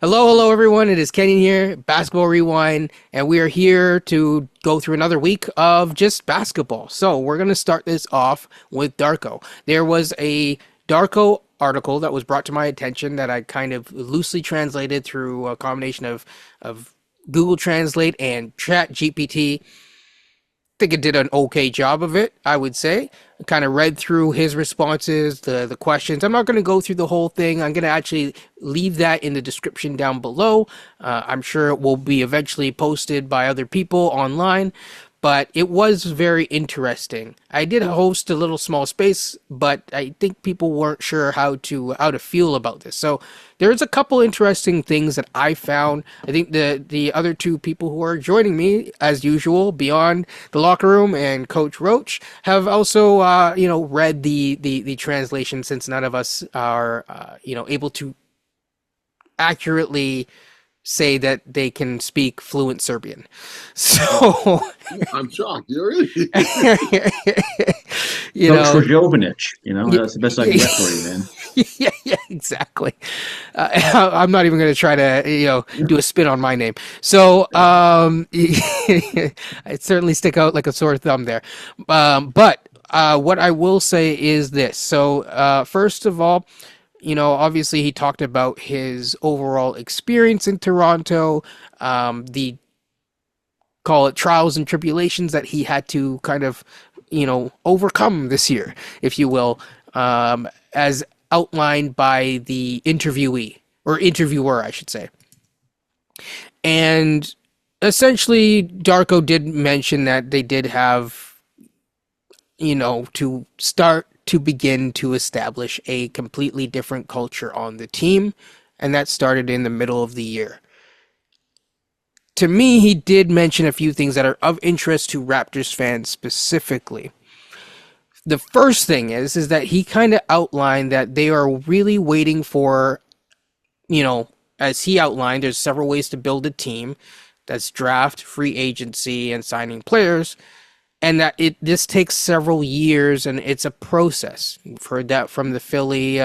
Hello, everyone. It is Kenyon here, Basketball Rewind, and we are here to go through another week of just basketball. So we're going to start this off with Darko. There was a Darko article that was brought to my attention that I kind of loosely translated through a combination of Google Translate and Chat GPT. Think it did an okay job of it, I would say. Kind of read through his responses, the questions. I'm not going to go through the whole thing. I'm going to actually leave that in the description down below. I'm sure it will be eventually posted by other people online, but it was very interesting. I did host a little small space, but I think people weren't sure how to feel about this. So there's a couple interesting things that I found. I think the other two people who are joining me, as usual, beyond the locker room and Coach Roach, have also read the translation, since none of us are able to accurately say that they can speak fluent Serbian. So, I'm shocked. You really? you Coach know, Rajovanic, that's the best I can get for you, man. yeah, exactly. I'm not even going to try to, do a spin on my name. So, I certainly stick out like a sore thumb there. But what I will say is this. So, first of all, obviously he talked about his overall experience in Toronto, the call it trials and tribulations that he had to kind of, overcome this year, if you will, as outlined by the interviewee or interviewer, I should say. And essentially, Darko did mention that they did have, to start to begin to establish a completely different culture on the team. And that started in the middle of the year. To me, he did mention a few things that are of interest to Raptors fans specifically. The first thing is that he kind of outlined that they are really waiting for, as he outlined, there's several ways to build a team. That's draft, free agency, and signing players, and that this takes several years and it's a process. We've heard that from the Philly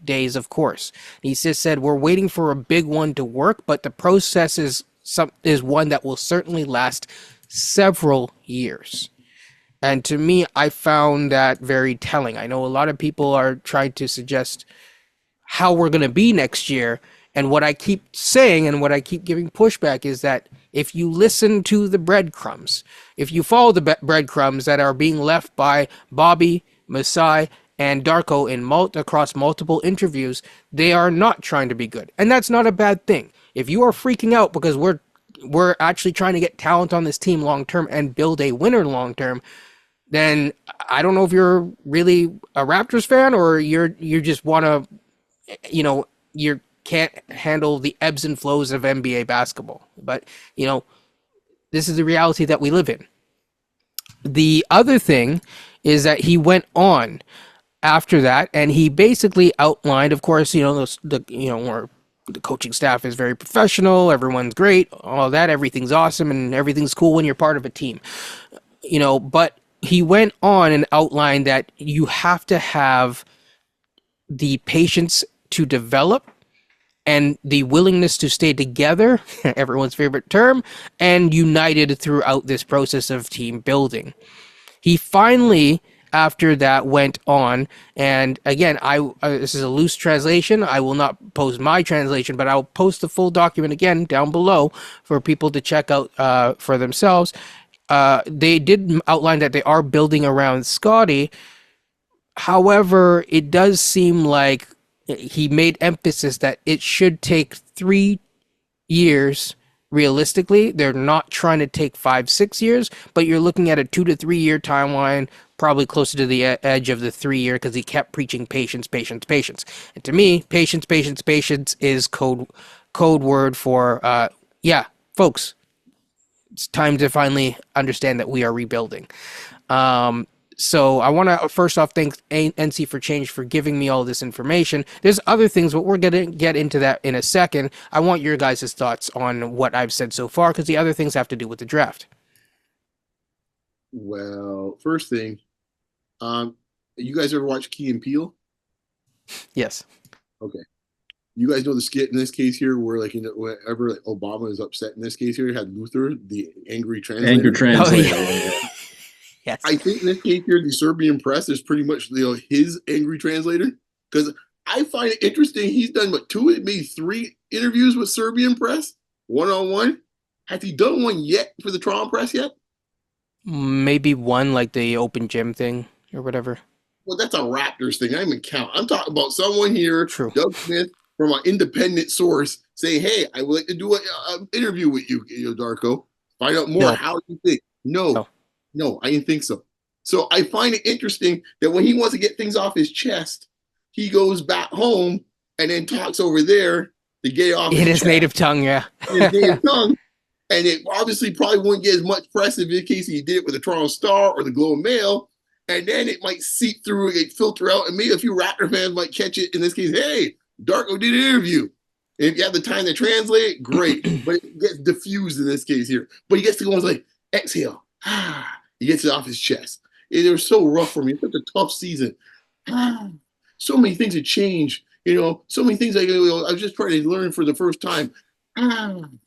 days, of course. He just said we're waiting for a big one to work, but the process is one that will certainly last several years. And to me, I found that very telling. I know a lot of people are trying to suggest how we're going to be next year. And what I keep saying and what I keep giving pushback is that if you listen to the breadcrumbs, if you follow the breadcrumbs that are being left by Bobby, Masai, and Darko across multiple interviews, they are not trying to be good. And that's not a bad thing. If you are freaking out because we're actually trying to get talent on this team long term and build a winner long term, then I don't know if you're really a Raptors fan or you just want to, you can't handle the ebbs and flows of NBA basketball. But this is the reality that we live in. The other thing is that he went on after that and he basically outlined, of course, where the coaching staff is very professional, everyone's great, all that, everything's awesome, and everything's cool when you're part of a team. But he went on and outlined that you have to have the patience to develop and the willingness to stay together, everyone's favorite term, and united throughout this process of team building. He finally, after that, went on, and again, this is a loose translation. I will not post my translation, but I'll post the full document again down below for people to check out for themselves. They did outline that they are building around Scotty. However, it does seem like he made emphasis that it should take 3 years. Realistically, they're not trying to take 5, 6 years, but you're looking at a 2 to 3 year timeline, probably closer to the edge of the 3 year, because he kept preaching patience, patience, patience. And to me, patience, patience, patience is code word for yeah, folks. It's time to finally understand that we are rebuilding. So I want to first off thank NC for Change for giving me all this information. There's other things, but we're going to get into that in a second. I want your guys' thoughts on what I've said so far, because the other things have to do with the draft. Well, first thing, you guys ever watch Key and Peele? Yes. Okay. You guys know the skit in this case here, where like whenever like, Obama is upset in this case here, he had Luther, the angry Anger translator. Oh translator. yeah. Yeah. Yes. I think in this case here, the Serbian press is pretty much his angry translator because I find it interesting. He's done what two, maybe three interviews with Serbian press, one on one. Has he done one yet for the Toronto press yet? Maybe one like the open gym thing or whatever. Well, that's a Raptors thing. I don't even count. I'm talking about someone here, True. Doug Smith, from an independent source, saying, "Hey, I would like to do an interview with you, Darko. Find out more. No. How you think?" No, No. no, I didn't think so. So I find it interesting that when he wants to get things off his chest, he goes back home and then talks over there to get it off In his his chest native tongue, yeah. in his native tongue. And it obviously probably wouldn't get as much press if in case he did it with the Toronto Star or the Globe and Mail. And then it might seep through, it filter out, and maybe a few Raptor fans might catch it. In this case, hey, Darko did an interview. And if you have the time to translate it, great. But it gets diffused in this case here. But he gets to go and like, exhale. He gets it off his chest. It was so rough for me. It's such a tough season. So many things have changed. So many things I was just trying to learn for the first time. He can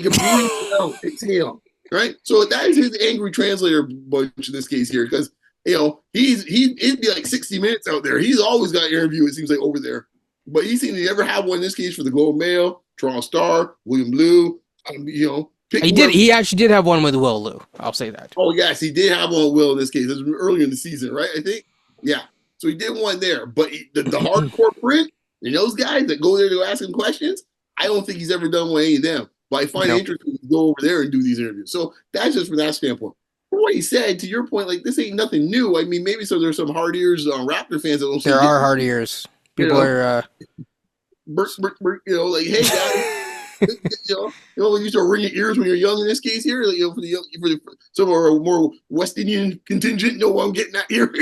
breathe it out, exhale. Right? So that is his angry translator bunch in this case here, because it'd be like 60 Minutes out there. He's always got an interview, it seems like, over there. But he seems to never have one in this case for the Globe Mail, Toronto Star, William Blue. He did. He actually did have one with Will Lou. I'll say that. Oh yes, he did have one with Will in this case. This was earlier in the season, right? I think. Yeah. So he did one there, but the hardcore print and those guys that go there to ask him questions, I don't think he's ever done with any of them. But I find it interesting to go over there and do these interviews. So that's just from that standpoint. From what he said, to your point, like this ain't nothing new. I mean, maybe there's some hard ears Raptor fans that don't. There are hard ears. People are. Like, hey guys, you used to ring your ears when you're young. In this case here, for some of our more West Indian contingent, know what I'm getting at here.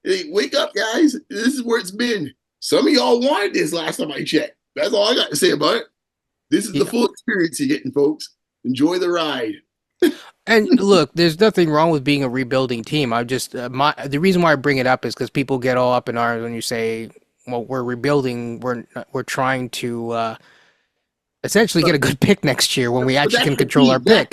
Hey, wake up, guys! This is where it's been. Some of y'all wanted this last time I checked. That's all I got to say about it. This is the full experience you're getting, folks. Enjoy the ride. And look, there's nothing wrong with being a rebuilding team. I just the reason why I bring it up is because people get all up in arms when you say, "Well, we're rebuilding. We're trying to essentially get a good pick next year when we actually can control our pick."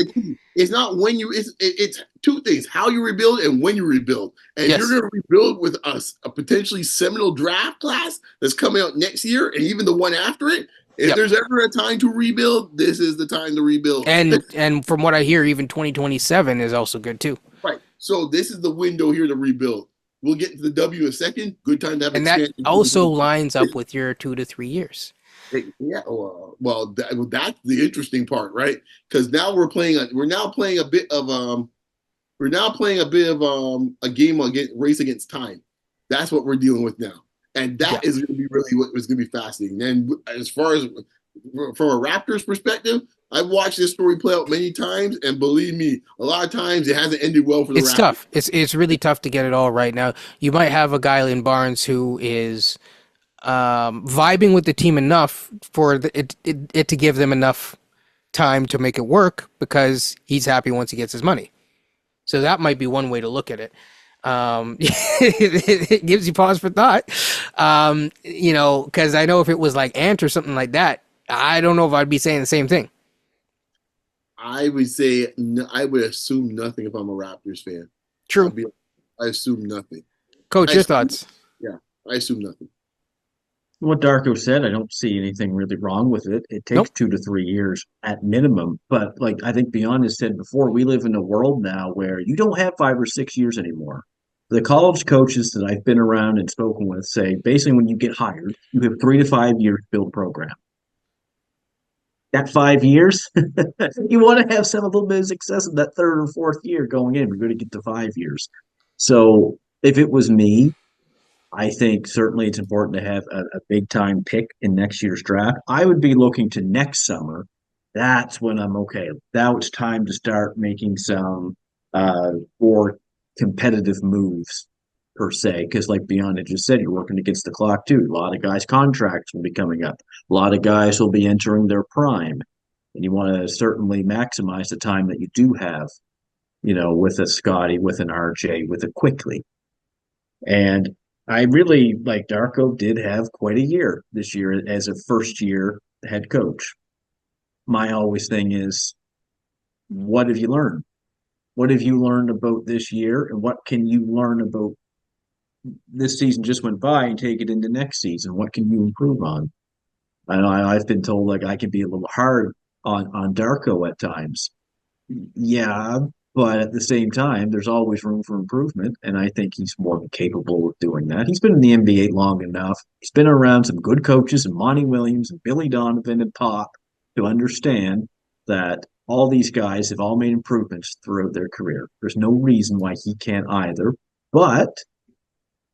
It's not when you. It's two things: how you rebuild and when you rebuild. And you're going to rebuild with a potentially seminal draft class that's coming out next year, and even the one after it. If there's ever a time to rebuild, this is the time to rebuild. And from what I hear, even 2027 is also good too. Right. So this is the window here to rebuild. We'll get to the W in a second. Good time to have. And that also lines up with your 2 to 3 years. Yeah. Well, that's the interesting part, right? Because now we're now playing a bit of a game race against time. That's what we're dealing with now. And that is going to be really what was going to be fascinating. And as far as from a Raptors perspective, I've watched this story play out many times, and believe me, a lot of times it hasn't ended well for the Raptors. It's tough. It's really tough to get it all right now. You might have a guy in Barnes who is vibing with the team enough for it to give them enough time to make it work because he's happy once he gets his money. So that might be one way to look at it. It gives you pause for thought, because I know if it was like Ant or something like that, I don't know if I'd be saying the same thing. I would say I would assume nothing if I'm a Raptors fan. True. I assume nothing. Coach, your thoughts? Yeah, I assume nothing. What Darko said, I don't see anything really wrong with it. It takes 2 to 3 years at minimum. But like I think Beyond has said before, we live in a world now where you don't have 5 or 6 years anymore. The college coaches that I've been around and spoken with say basically when you get hired, you have 3 to 5 years to build a program. That 5 years, you want to have a little bit of success in that third or fourth year going in. We're going to get to 5 years. So if it was me, I think certainly it's important to have a big time pick in next year's draft. I would be looking to next summer. That's when I'm okay. Now it's time to start making some more competitive moves per se, because like Beyond had just said, you're working against the clock too. A lot of guys' contracts will be coming up. A lot of guys will be entering their prime, and you want to certainly maximize the time that you do have, with a Scotty, with an RJ, with a Quickly. And I really like Darko did have quite a year this year as a first year head coach. My always thing is, what have you learned? What have you learned about this year, and what can you learn about this season just went by and take it into next season? What can you improve on? I know I've been told like I can be a little hard on Darko at times. Yeah, but at the same time, there's always room for improvement, and I think he's more than capable of doing that. He's been in the NBA long enough. He's been around some good coaches, and Monty Williams and Billy Donovan and Pop, to understand that all these guys have all made improvements throughout their career. There's no reason why he can't either. But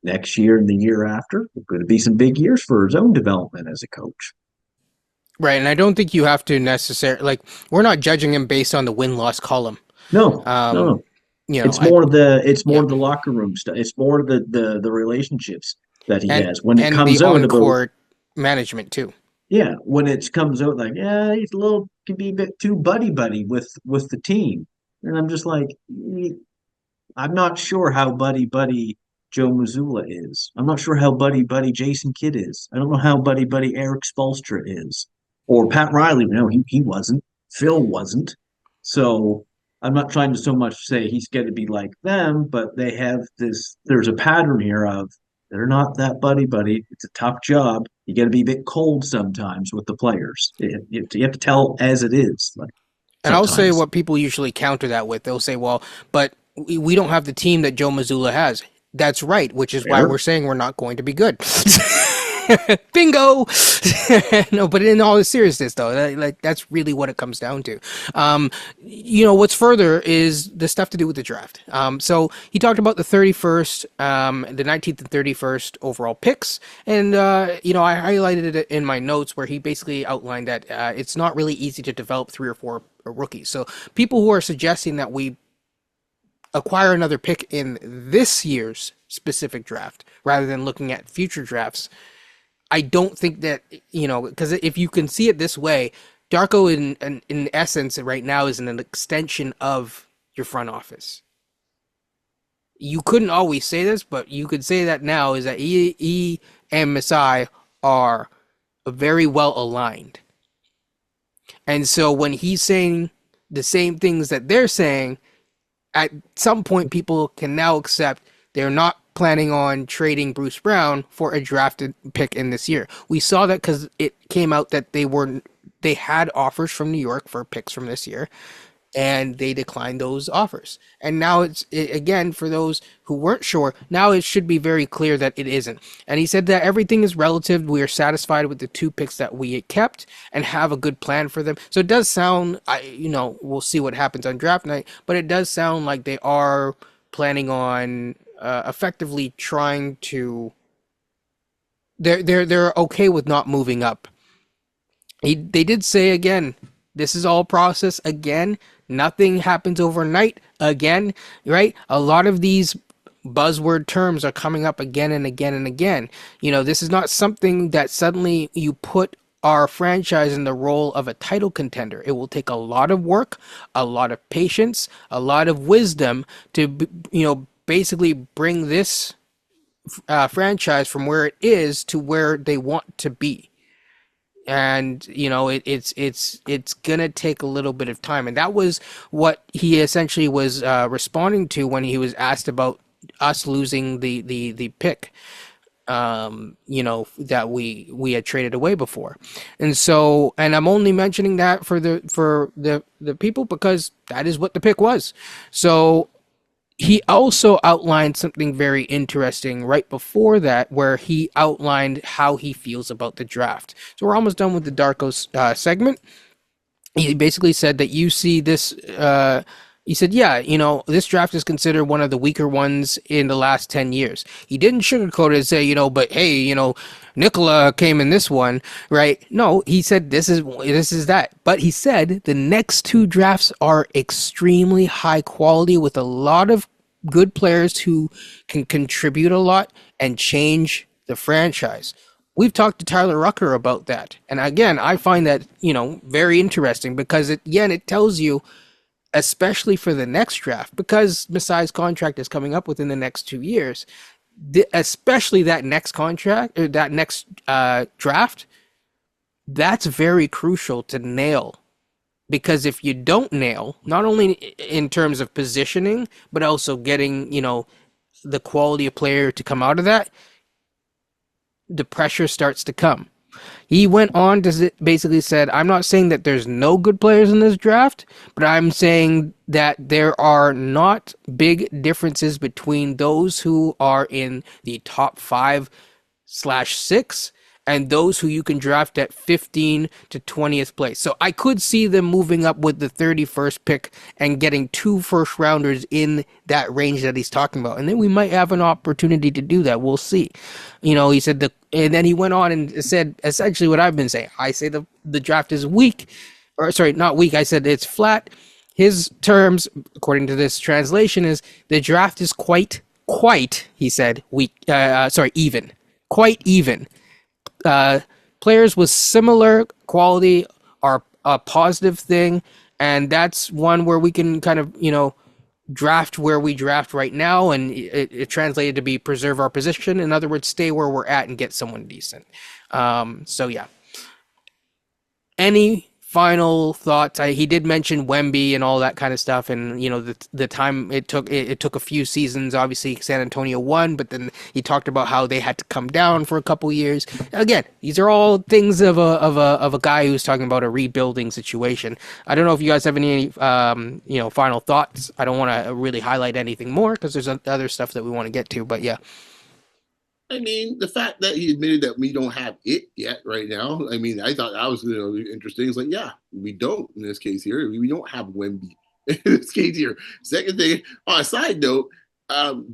next year and the year after, there's going to be some big years for his own development as a coach. Right, and I don't think you have to necessarily like we're not judging him based on the win-loss column. No, no, Um, no. you know, It's more it's yeah, more the locker room stuff. It's more the relationships that he and has. When it and the comes out about on-court management too. yeah, when it comes out like yeah, he's a little can be a bit too buddy with the team, and I'm just like I'm not sure how buddy Joe Mazzulla is. I'm not sure how buddy Jason Kidd is. I don't know how buddy Eric Spolstra is, or Pat Riley. No, he wasn't. Phil wasn't. So I'm not trying to so much say he's going to be like them, but they have this. There's a pattern here of they're not that buddy. It's a tough job. You got to be a bit cold sometimes with the players. You have to tell as it is. Like And I'll say sometimes what people usually counter that with. They'll say, "Well, but we don't have the team that Joe Mazzulla has." That's right, which is why fair. we're saying we're not going to be good. Bingo. No, but in all seriousness, though, like that's really what it comes down to. What's further is the stuff to do with the draft. So he talked about the 31st, the 19th and 31st overall picks, and I highlighted it in my notes where he basically outlined that it's not really easy to develop 3 or 4 rookies. So people who are suggesting that we acquire another pick in this year's specific draft rather than looking at future drafts, I don't think that, because if you can see it this way, Darko in essence right now is an extension of your front office. You couldn't always say this, but you could say that now is that he and Masai are very well aligned. And so when he's saying the same things that they're saying, at some point people can now accept they're not planning on trading Bruce Brown for a drafted pick in this year. We saw that because it came out that they had offers from New York for picks from this year, and they declined those offers. And now again, for those who weren't sure, now it should be very clear that it isn't. And he said that everything is relative. We are satisfied with the 2 picks that we kept and have a good plan for them. So it does sound, we'll see what happens on draft night, but it does sound like they are planning on effectively trying to. They're okay with not moving up. They did say again, this is all process again. Nothing happens overnight again, right? A lot of these buzzword terms are coming up again and again and again. This is not something that suddenly you put our franchise in the role of a title contender. It will take a lot of work, a lot of patience, a lot of wisdom to, basically bring this franchise from where it is to where they want to be. And it's gonna take a little bit of time, and that was what he essentially was responding to when he was asked about us losing the pick that we had traded away before. And so, and I'm only mentioning that for the people because that is what the pick was. So he also outlined something very interesting right before that, where he outlined how he feels about the draft. So we're almost done with the Darko segment. He basically said that you see this. He said, yeah, this draft is considered one of the weaker ones in the last 10 years. He didn't sugarcoat it and say, but hey, Nikola came in this one, right? No, he said this is that. But he said the next 2 drafts are extremely high quality with a lot of good players who can contribute a lot and change the franchise. We've talked to Tyler Rucker about that. And again, I find that, very interesting because it tells you, especially for the next draft, because Masai's contract is coming up within the next 2 years, especially that next contract or that next draft, that's very crucial to nail. Because if you don't nail, not only in terms of positioning, but also getting, the quality of player to come out of that, the pressure starts to come. He went on to basically said, I'm not saying that there's no good players in this draft, but I'm saying that there are not big differences between those who are in the top 5/6 and those who you can draft at 15 to 20th place. So I could see them moving up with the 31st pick and getting 2 first rounders in that range that he's talking about. And then we might have an opportunity to do that. We'll see. He said and then he went on and said essentially what I've been saying. I say the draft is weak, or sorry, not weak. I said it's flat. His terms, according to this translation, is the draft is quite, he said, weak. Even. Quite even. Players with similar quality are a positive thing, and that's one where we can kind of draft where we draft right now, and it translated to be preserve our position. In other words, stay where we're at and get someone decent. So yeah. Any final thoughts? He did mention Wemby and all that kind of stuff, and the time it took a few seasons. Obviously, San Antonio won, but then he talked about how they had to come down for a couple years. Again, these are all things of a guy who's talking about a rebuilding situation. I don't know if you guys have any final thoughts. I don't want to really highlight anything more because there's other stuff that we want to get to, but yeah. I mean, the fact that he admitted that we don't have it yet right now, I mean, I thought that was interesting. It's like, yeah, we don't in this case here. We don't have Wemby in this case here. Second thing, on a side note,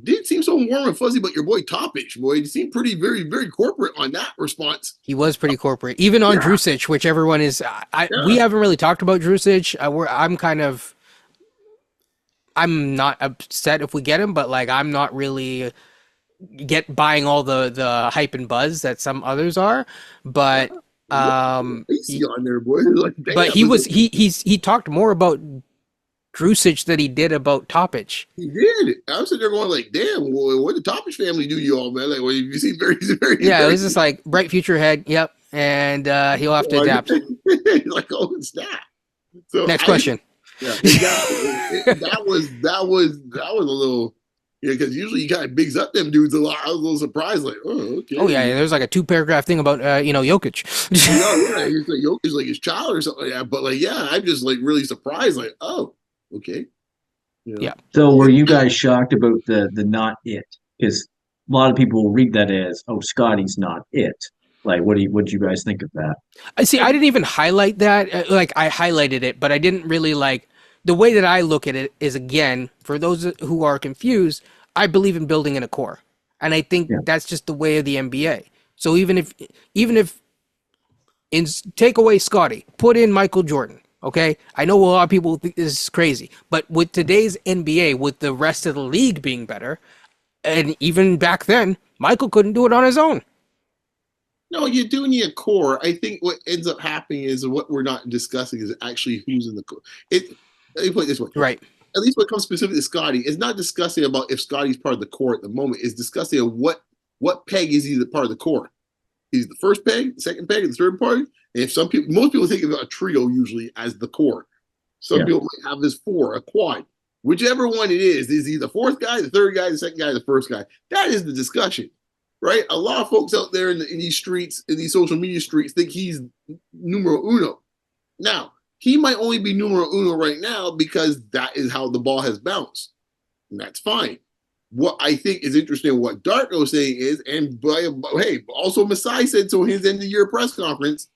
didn't seem so warm and fuzzy about your boy Topic, boy. He seemed pretty, very, very corporate on that response. He was pretty corporate, even on Drusic, which everyone is. We haven't really talked about Drusic. I'm not upset if we get him, but I'm not really buying all the hype and buzz that some others are, but on there, boy. But he talked more about Drusic than he did about Topic. He did. I was sitting there going damn, what did Topic family do to you all, man? You seem very, very. Yeah, it was just bright future ahead. Yep, and he'll have to adapt. Oh, snap. So next question. Yeah, that was a little. Yeah, because usually he kind of bigs up them dudes a lot. I was a little surprised, okay. Oh yeah, there's a 2-paragraph thing about Jokic. He's Jokic like his child or something like that. But I'm just really surprised. Oh, okay. Yeah. So were you guys shocked about the not it? Because a lot of people will read that as, oh, Scotty's not it. What do you guys think of that? I see. I didn't even highlight that. I highlighted it, but I didn't really the way that I look at it is, again, for those who are confused, I believe in building in a core. And I think that's just the way of the NBA. So even if take away Scotty, put in Michael Jordan, okay? I know a lot of people think this is crazy, but with today's NBA, with the rest of the league being better, and even back then, Michael couldn't do it on his own. No, you do need a core. I think what ends up happening is what we're not discussing is actually who's in the core. Let me put it this way. Right. At least when it comes specifically to Scotty, it's not discussing about if Scotty's part of the core at the moment. It's discussing what peg is he the part of the core. He's the first peg, the second peg, and the third peg. And most people think about a trio usually as the core. Some people might have this 4, a quad. Whichever one it is he the fourth guy, the third guy, the second guy, the first guy? That is the discussion, right? A lot of folks out there in these streets, in these social media streets, think he's numero uno. Now, he might only be numero uno right now because that is how the ball has bounced. And that's fine. What I think is interesting, what Darko is saying is, and also Masai said so in his end of year press conference,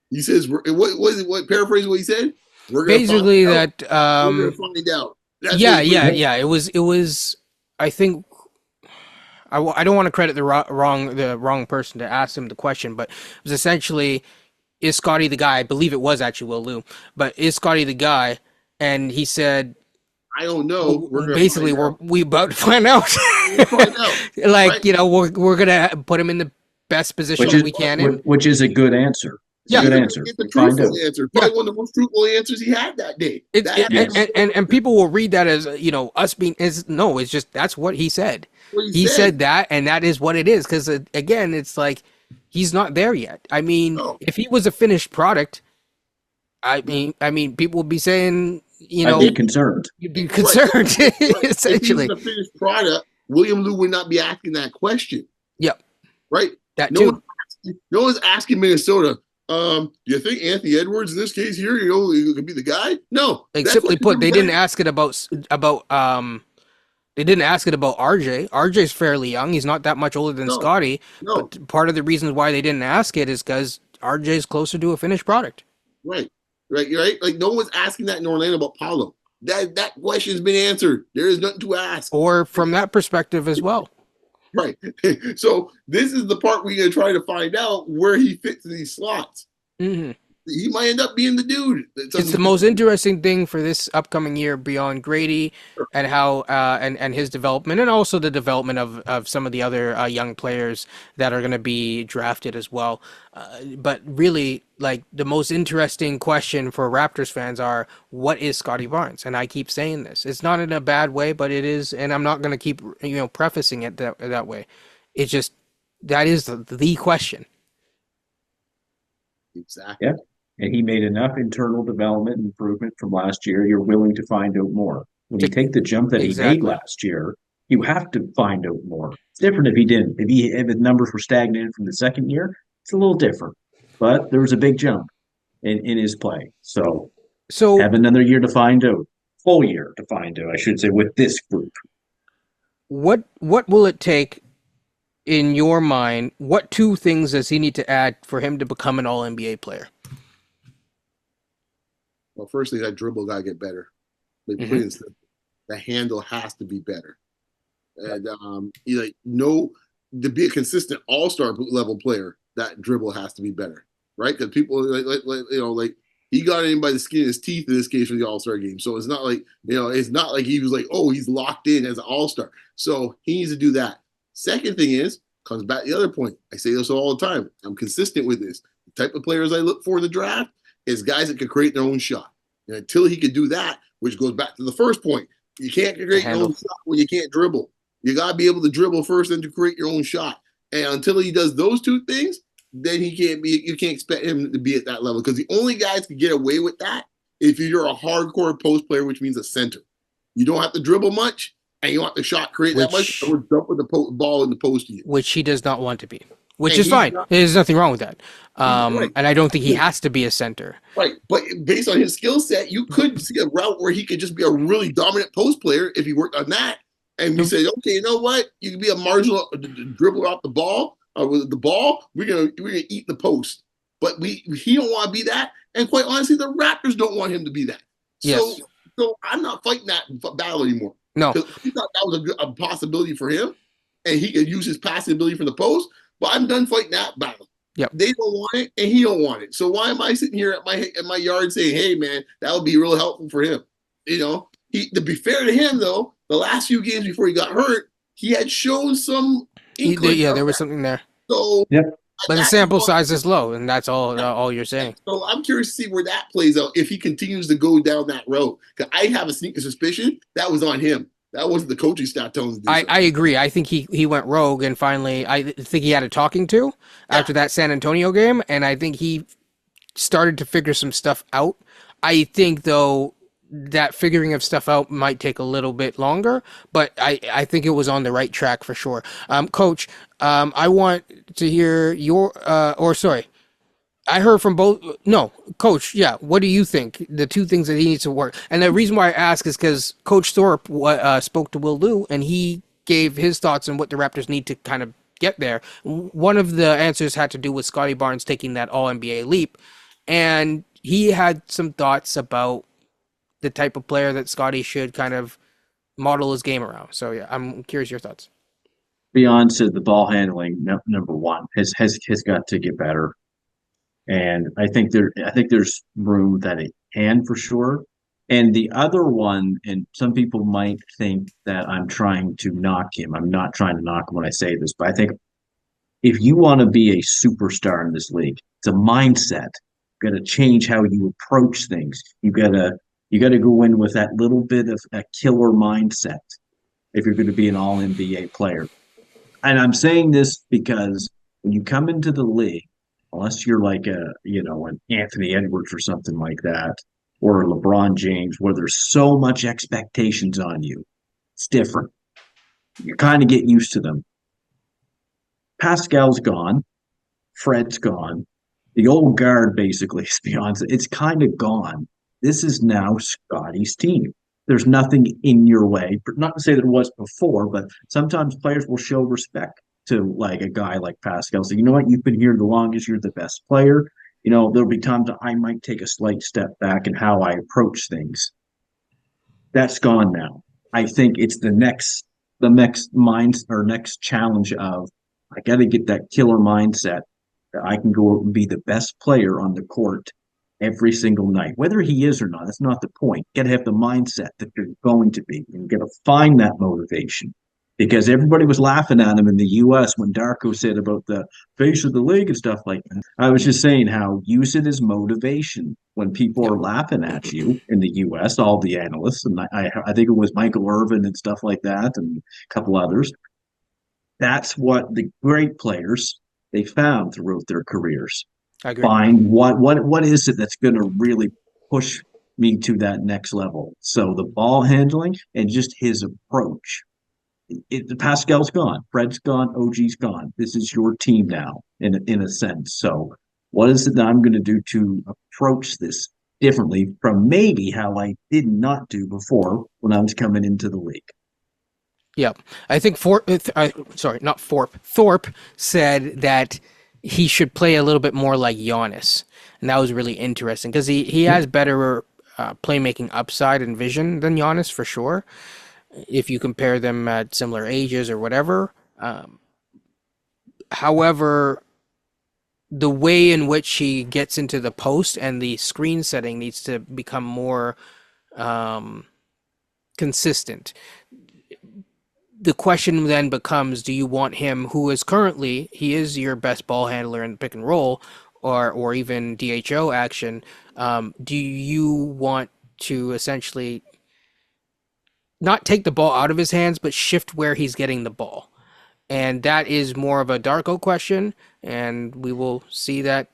he says, what paraphrase what he said? We're basically that we're gonna find out. That's yeah. It was I think I don't want to credit the wrong person to ask him the question, but it was essentially, is Scotty the guy? I believe it was actually Will Liu, but is Scotty the guy? And he said, I don't know. We about to find out. Right? We're gonna put him in the best position we can. Which is a good answer. It's a Yeah, good answer. It's a Find truthful out. answer. yeah. Probably one of the most truthful answers he had that day. It's That Yes. and people will read that as us being is no. It's just that's what he said. what he He said. said that, and that is what it is. Because again, it's like he's not there yet. I mean, No, if he was a finished product, I mean, people would be saying, I'd be concerned. you'd be right, concerned right. If he was essentially. a finished product, William Lou would not be asking that question, Yep, right? that No too. one, no one's asking Minnesota. Do you think Anthony Edwards in this case here, he could be the guy? No, Like that's what simply put, they didn't everybody. ask it about. They didn't ask it about RJ. RJ's fairly young. He's not that much older than No, Scotty. no, But part of the reasons why they didn't ask it is because RJ's closer to a finished product. right, right. Like no one's asking that in Orlando about Paulo. That question's been answered. There is nothing to ask. Or from that perspective as well. Right. So this is the part we're gonna try to find out where he fits in these slots. Hmm. He might end up being the dude. It's the most interesting thing for this upcoming year beyond Grady and how and his development and also the development of some of the other young players that are going to be drafted as well. But really, like the most interesting question for Raptors fans are, what is Scotty Barnes? And I keep saying this. It's not in a bad way, but it is, and I'm not going to keep prefacing it that way. It's just that is the question. Exactly. Yeah. And he made enough internal development and improvement from last year. You're willing to find out more. When you take the jump that he made Exactly. last year, you have to find out more. It's different if he didn't. If his numbers were stagnated from the second year, it's a little different. But there was a big jump in his play. So So have another year to find out. Full year to find out, I should say, with this group. what will it take in your mind? What two things does he need to add for him to become an All NBA player? Well, firstly, that dribble got to get better. Like Hmm. plain and simple. The handle has to be better. And you like no to be a consistent all-star level player, that dribble has to be better, right? Because people like he got in by the skin of his teeth in this case for the all-star game. So it's not like it's not like he was like, oh, he's locked in as an all-star. So he needs to do that. Second thing is comes back to the other point. I say this all the time. I'm consistent with this. The type of players I look for in the draft is guys that can create their own shot. And until he can do that, which goes back to the first point, you can't create your own shot when you can't dribble. You got to be able to dribble first and to create your own shot. And until he does those two things, then he can't be. You can't expect him to be at that level because the only guys can get away with that if you're a hardcore post player, which means a center. You don't have to dribble much, and you don't have to shot create that much. Or dump with the ball in the post to you. Which he does not want to be, which And is fine. There's nothing wrong with that. Right. And I don't think he has to be a center. Right. But based on his skill set, you could see a route where he could just be a really dominant post player if he worked on that. And we said, okay, you know what? You can be a marginal dribbler off the ball. With the ball, we're gonna eat the post. But he don't want to be that. And quite honestly, the Raptors don't want him to be that. Yes. So I'm not fighting that battle anymore. No. Because he thought that was a possibility for him, and he could use his passing ability from the post. But I'm done fighting that battle. Yep. They don't want it, and he don't want it. So why am I sitting here at my yard saying, "Hey, man, that would be real helpful for him"? To be fair to him, though, the last few games before he got hurt, he had shown some. There was something there. So, yep. But the sample size is low, and that's all you're saying. So I'm curious to see where that plays out if he continues to go down that road. Because I have a sneaking suspicion that was on him. That wasn't the coaching staff telling him to do I agree. I think he went rogue, and finally, I think he had a talking to after that San Antonio game, and I think he started to figure some stuff out. I think, though, that figuring of stuff out might take a little bit longer, but I think it was on the right track for sure. Coach, I want to hear I heard from both. No, Coach, yeah. What do you think? The two things that he needs to work. And the reason why I ask is because Coach Thorpe spoke to Will Lou, and he gave his thoughts on what the Raptors need to kind of get there. One of the answers had to do with Scotty Barnes taking that All-NBA leap, and he had some thoughts about the type of player that Scotty should kind of model his game around. So yeah, I'm curious your thoughts. Beyond said the ball handling, number one, has got to get better. And I think there's room that it can for sure. And the other one, and some people might think that I'm trying to knock him. I'm not trying to knock him when I say this, but I think if you want to be a superstar in this league, it's a mindset. You got to change how you approach things. You got to go in with that little bit of a killer mindset if you're going to be an all NBA player. And I'm saying this because when you come into the league, unless you're like an Anthony Edwards or something like that, or LeBron James, where there's so much expectations on you, it's different. You kind of get used to them. Pascal's gone. Fred's gone. The old guard basically is beyond. It's kind of gone. This is now Scotty's team. There's nothing in your way. Not to say there was before, but sometimes players will show respect to like a guy like Pascal. So you know what? You've been here the longest. You're the best player. There'll be times that I might take a slight step back in how I approach things. That's gone now. I think it's the next mind or next challenge of I got to get that killer mindset that I can go out and be the best player on the court every single night, whether he is or not. That's not the point. You got to have the mindset that you're going to be. You got to find that motivation because everybody was laughing at him in the U.S. when Darko said about the face of the league and stuff like that. I was just saying how use it as motivation when people Yep. are laughing at you in the U.S. All the analysts and I think it was Michael Irvin and stuff like that and a couple others. That's what the great players they found throughout their careers. I agree. Find what is it that's going to really push me to that next level. So the ball handling and just his approach. Pascal's gone, Fred's gone, OG's gone. This is your team now, in a sense. So what is it that I'm going to do to approach this differently from maybe how I did not do before when I was coming into the league? Yep. I think not Thorpe said that he should play a little bit more like Giannis. And that was really interesting because he has better playmaking upside and vision than Giannis for sure. If you compare them at similar ages or whatever. However, the way in which he gets into the post and the screen setting needs to become more um, consistent. The question then becomes, do you want him, who is currently, he is your best ball handler in pick and roll or even DHO action, do you want to essentially not take the ball out of his hands, but shift where he's getting the ball? And that is more of a Darko question, and we will see that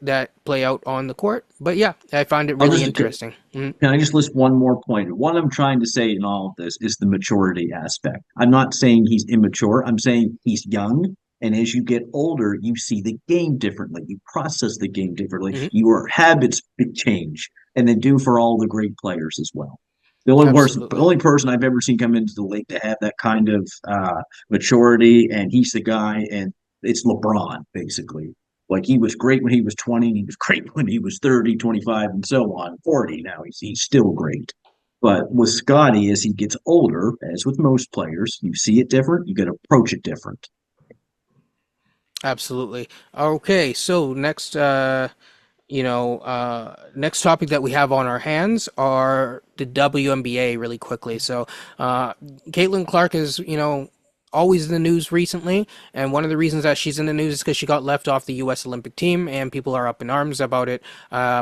play out on the court. But yeah, I find it I'll really just interesting. Can I just list one more point? What I'm trying to say in all of this is the maturity aspect. I'm not saying he's immature. I'm saying he's young. And as you get older, you see the game differently. You process the game differently. Hmm. Your habits change, and they do for all the great players as well. The Absolutely. only person I've ever seen come into the league to have that kind of maturity, and he's the guy, and it's LeBron, basically. Like he was great when he was 20, and he was great when he was 30, 25, and so on. 40 now, he's still great. But with Scotty, as he gets older, as with most players, you see it different, you got to approach it different. Absolutely. Okay, so next topic that we have on our hands are the WNBA really quickly. So, Caitlin Clark is, always in the news recently, and one of the reasons that she's in the news is because she got left off the U.S. Olympic team, and people are up in arms about it. I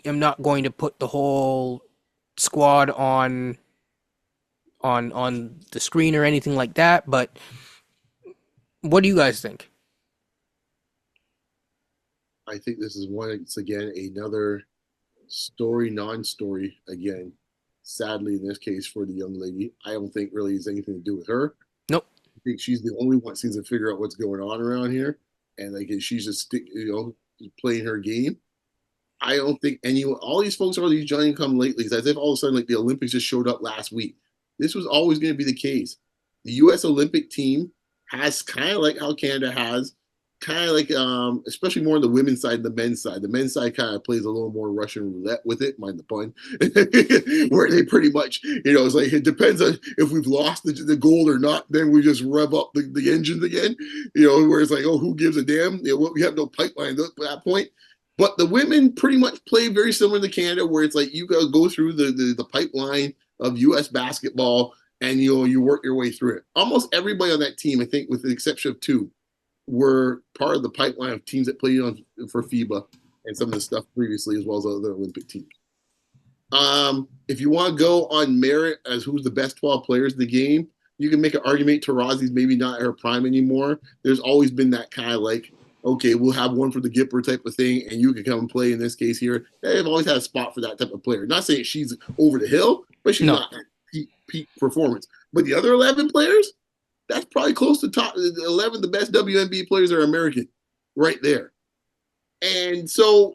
am not going to put the whole squad on the screen or anything like that, but what do you guys think? I think this is once again another story, non-story again. Sadly, in this case, for the young lady, I don't think really has anything to do with her. Nope. I think she's the only one that seems to figure out what's going on around here, and like she's just playing her game. I don't think anyone, all these folks are these giant come latelys, as if all of a sudden like the Olympics just showed up last week. This was always going to be the case. The U.S. Olympic team has kind of like how Canada has, kind of like especially more on the women's side than the men's side. The men's side kind of plays a little more Russian roulette with it, mind the pun, where they pretty much, it's like it depends on if we've lost the gold or not. Then we just rev up the engines again, where it's like, oh, who gives a damn? We have no pipeline at that point. But the women pretty much play very similar to Canada, where it's like you got to go through the pipeline of U.S. basketball, and you work your way through it. Almost everybody on that team, I think, with the exception of two, were part of the pipeline of teams that played on for FIBA and some of the stuff previously, as well as other Olympic teams. If you want to go on merit as who's the best 12 players in the game, you can make an argument Tarazi's maybe not at her prime anymore. There's always been that kind of like, okay, we'll have one for the Gipper type of thing, and you can come and play in this case here. They've always had a spot for that type of player. Not saying she's over the hill, but she's not at peak performance. But the other 11 players, that's probably close to top 11. The best WNBA players are American, right there. And so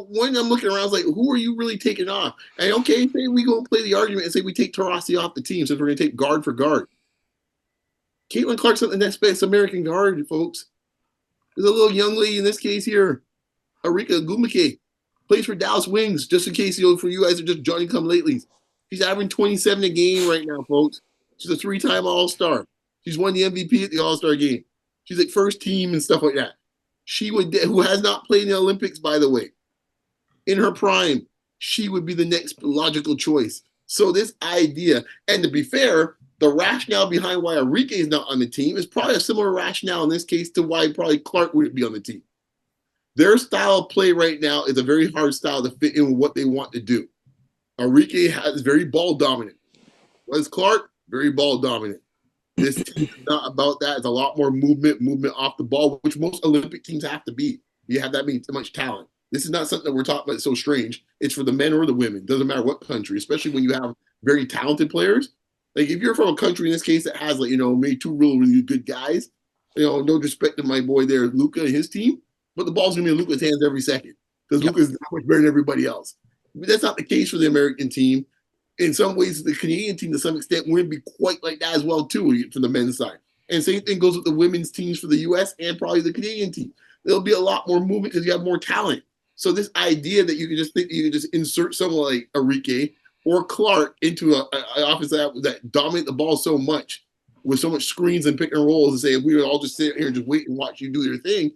when I'm looking around, I was like, who are you really taking off? And okay, say we go play the argument and say we take Taurasi off the team since we're going to take guard for guard. Caitlyn Clark's not the next best American guard, folks. There's a little young lady in this case here, Arika Gumake, plays for Dallas Wings, just in case, for you guys are just Johnny come latelys. She's averaging 27 a game right now, folks. She's a 3-time All-Star. She's won the MVP at the All-Star game. She's like first team and stuff like that. She would, who has not played in the Olympics, by the way, in her prime, she would be the next logical choice. So this idea, and to be fair, the rationale behind why Arike is not on the team is probably a similar rationale in this case to why probably Clark wouldn't be on the team. Their style of play right now is a very hard style to fit in with what they want to do. Arike is very ball dominant. Whereas Clark, very ball dominant. This team is not about that. It's a lot more movement off the ball, which most Olympic teams have to be. You have that much talent. This is not something that we're talking about. It's so strange. It's for the men or the women. Doesn't matter what country, especially when you have very talented players. Like if you're from a country in this case that has like, maybe two really good guys, no disrespect to my boy there, Luka and his team, but the ball's gonna be in Luka's hands every second because Luka's not much better than everybody else. But that's not the case for the American team. In some ways, the Canadian team, to some extent, wouldn't be quite like that as well, too, for the men's side. And same thing goes with the women's teams for the U.S. and probably the Canadian team. There'll be a lot more movement because you have more talent. So this idea that you can just think you can just insert someone like Arike or Clark into an offense that dominate the ball so much with so much screens and pick and rolls and say, we would all just sit here and just wait and watch you do your thing.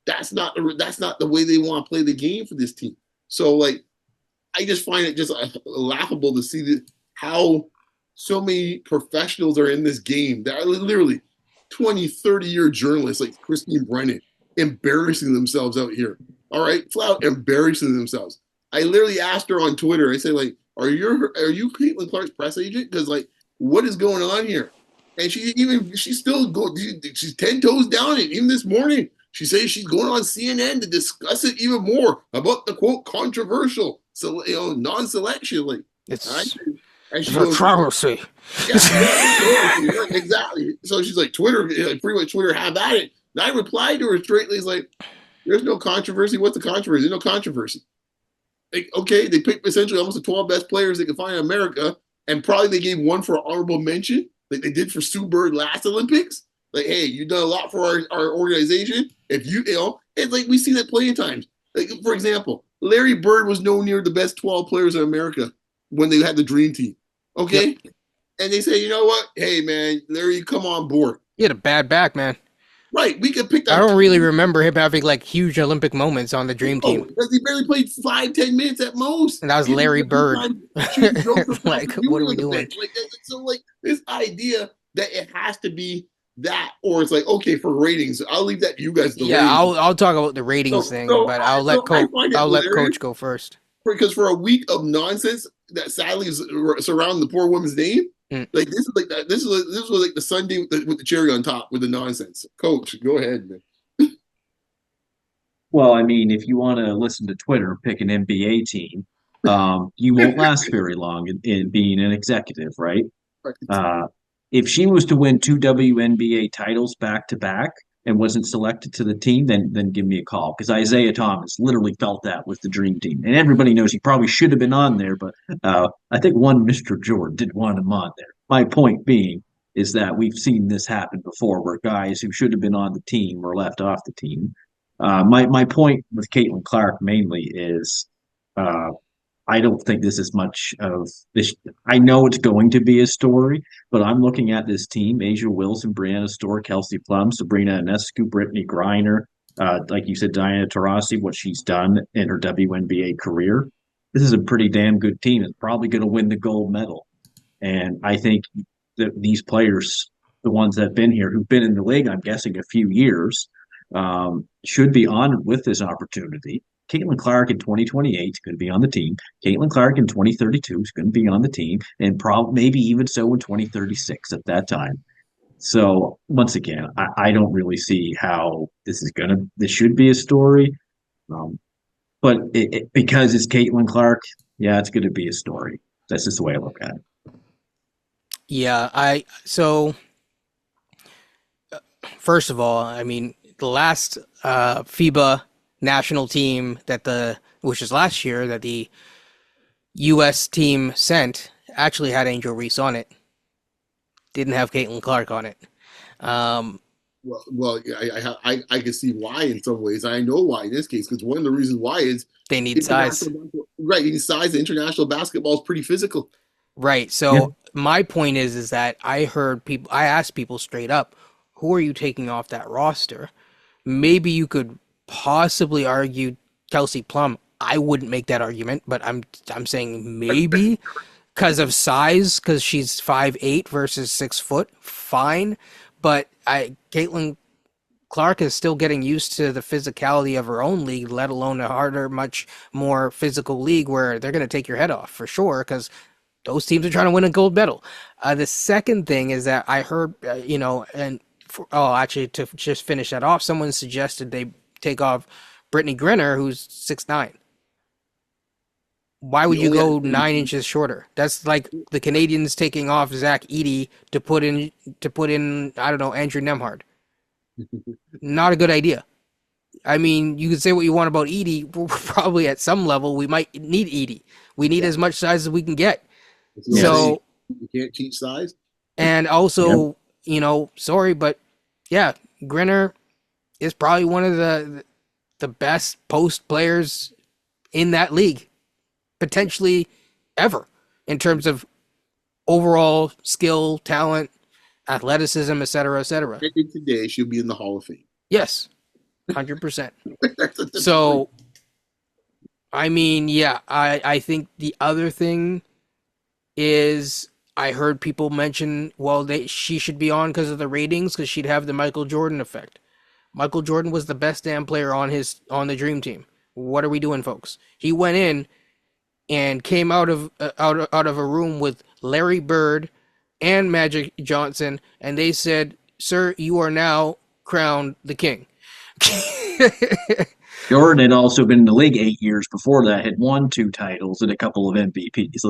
That's not the way they want to play the game for this team. So, like, I just find it just laughable to see how so many professionals are in this game. That are literally 20, 30-year journalists like Christine Brennan embarrassing themselves out here. All right, flat out embarrassing themselves. I literally asked her on Twitter. I said, like, are you Caitlyn Clark's press agent? Because like, what is going on here? And she's 10 toes down. And even this morning, she says she's going on CNN to discuss it even more about the quote controversial, non-selection. Like it's controversy. Yeah, exactly. So she's like, Twitter, pretty much Twitter have at it. And I replied to her straightly, it's like, there's no controversy. What's the controversy? There's no controversy. Like, okay, they picked essentially almost the 12 best players they could find in America, and probably they gave one for honorable mention, like they did for Sue Bird last Olympics. Like, hey, you've done a lot for our organization. If it's like we've seen that plenty of times. Like, for example, Larry Bird was nowhere near the best 12 players in America when they had the dream team. Okay? Yep. And they say, you know what? Hey, man, Larry, come on board. He had a bad back, man. Right. We could pick that. I don't really remember him having like huge Olympic moments on the dream team. Because he barely played 5-10 minutes at most. And that was Larry Bird. Like, what are we doing? So, like, this idea that it has to be that, or it's like, okay, for ratings, I'll leave that to you guys. I'll talk about the ratings thing, but I'll let Coach go first. Because for a week of nonsense that sadly is surrounding the poor woman's name, like this is like that. This was like the Sunday with the cherry on top with the nonsense. Coach, go ahead, man. Well, I mean, if you want to listen to Twitter, pick an NBA team. You won't last very long in being an executive, right? If she was to win 2 WNBA titles back to back and wasn't selected to the team, then give me a call, because Isaiah Thomas literally felt that with the dream team, and everybody knows he probably should have been on there, but I think one Mr. Jordan did want him on there. My point being is that we've seen this happen before, where guys who should have been on the team were left off the team. My point with Caitlyn Clark mainly is I don't think this is much of this. I know it's going to be a story, but I'm looking at this team: Asia Wilson, Brianna Storr, Kelsey Plum, Sabrina Ionescu, Brittany Griner, like you said, Diana Taurasi, what she's done in her WNBA career. This is a pretty damn good team. It's probably going to win the gold medal. And I think that these players, the ones that have been here, who've been in the league, I'm guessing a few years, should be honored with this opportunity. Caitlin Clark in 2028 is going to be on the team. Caitlin Clark in 2032 is going to be on the team, and probably maybe even so in 2036 at that time. So once again, I don't really see how this should be a story. Um, but because it's Caitlin Clark, yeah, it's going to be a story. That's just the way I look at it. Yeah, first of all, I mean, the last FIBA national team which is last year, that the U.S. team sent actually had Angel Reese on it. Didn't have Caitlin Clark on it. Um, I can see why in some ways. I know why in this case, because one of the reasons why is they need size. Right, you need size. International basketball is pretty physical. Right. Yeah. So my point is that I asked people straight up, who are you taking off that roster? Maybe you could possibly argue Kelsey Plum. I wouldn't make that argument, but I'm saying maybe because of size, because she's 5'8" versus 6 foot. Fine, but Caitlin Clark is still getting used to the physicality of her own league, let alone a harder, much more physical league where they're going to take your head off for sure, because those teams are trying to win a gold medal. The second thing is that I heard, actually, to just finish that off, someone suggested they take off Brittany Griner, who's 6'9". Why would you go 9 inches shorter? That's like the Canadians taking off Zach Edey to put in I don't know, Andrew Nemhard. Not a good idea. I mean, you can say what you want about Edey. Probably at some level we might need Edey. We need as much size as we can get. So you can't teach size. And also, sorry, but yeah, Griner is probably one of the best post players in that league, potentially ever, in terms of overall skill, talent, athleticism, etc., etc. Today she'll be in the Hall of Fame. Yes, 100%. So, I mean, yeah, I think the other thing is I heard people mention, well, she should be on because of the ratings, because she'd have the Michael Jordan effect. Michael Jordan was the best damn player on the Dream Team. What are we doing, folks? He went in and came out of a room with Larry Bird and Magic Johnson, and they said, "Sir, you are now crowned the king." Jordan had also been in the league 8 years before that, had won 2 titles and a couple of MVPs.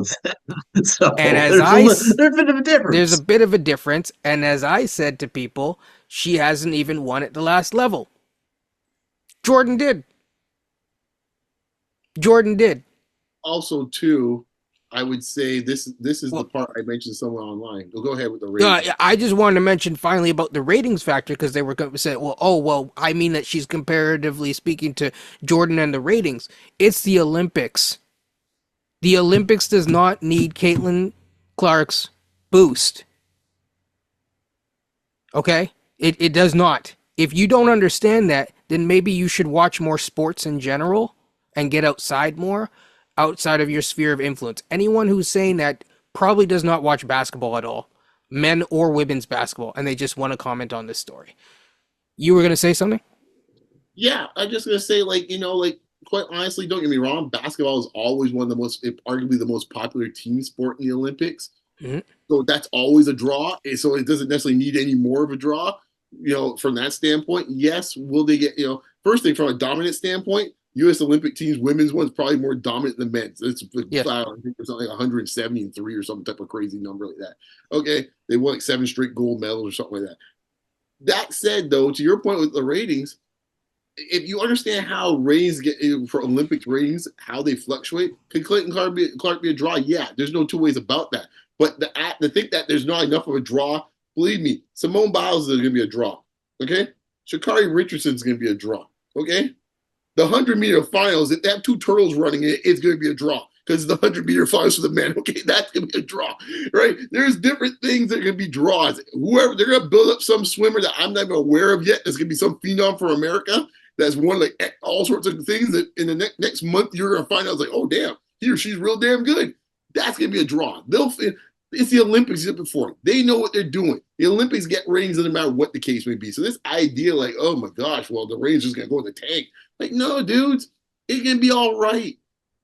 So and there's a bit of a difference. There's a bit of a difference, and as I said to people, she hasn't even won at the last level. Jordan did. Also, too, I would say this is the part I mentioned somewhere online. Go ahead with the ratings. I just wanted to mention finally about the ratings factor, because they were going to say, I mean that she's comparatively speaking to Jordan and the ratings. It's the Olympics. The Olympics does not need Caitlin Clark's boost. Okay? It does not. If you don't understand that, then maybe you should watch more sports in general and get outside more, outside of your sphere of influence. Anyone who's saying that probably does not watch basketball at all, men or women's basketball, and they just want to comment on this story. You were going to say something? Yeah, I'm just going to say, quite honestly, don't get me wrong, basketball is always arguably the most popular team sport in the Olympics. Mm-hmm. So that's always a draw. So it doesn't necessarily need any more of a draw, from that standpoint. Yes, will they get, first thing, from a dominant standpoint, U.S. Olympic teams, women's one's probably more dominant than men's. It's I think it's something like 173 or some type of crazy number like that. Okay, they won 7 straight gold medals or something like that. That said, though, to your point with the ratings, if you understand how ratings get for Olympic ratings, how they fluctuate, could Caitlin Clark be a draw? Yeah, there's no 2 ways about that. But the think that there's not enough of a draw, believe me, Simone Biles is going to be a draw. Okay, Sha'Carri Richardson's going to be a draw. Okay. The 100-meter finals, if they have 2 turtles running it, it's going to be a draw, because the 100-meter finals for the men, okay, that's going to be a draw, right? There's different things that are going to be draws. Whoever, they're going to build up some swimmer that I'm not even aware of yet. There's going to be some phenom for America that's won all sorts of things that in the next month you're going to find out, like, oh, damn, he or she's real damn good. That's going to be a draw. It's the Olympics before. They know what they're doing. The Olympics get ratings no matter what the case may be. So this idea like, oh my gosh, well, the ratings just going to go in the tank. Like, no, dudes, it's going to be all right.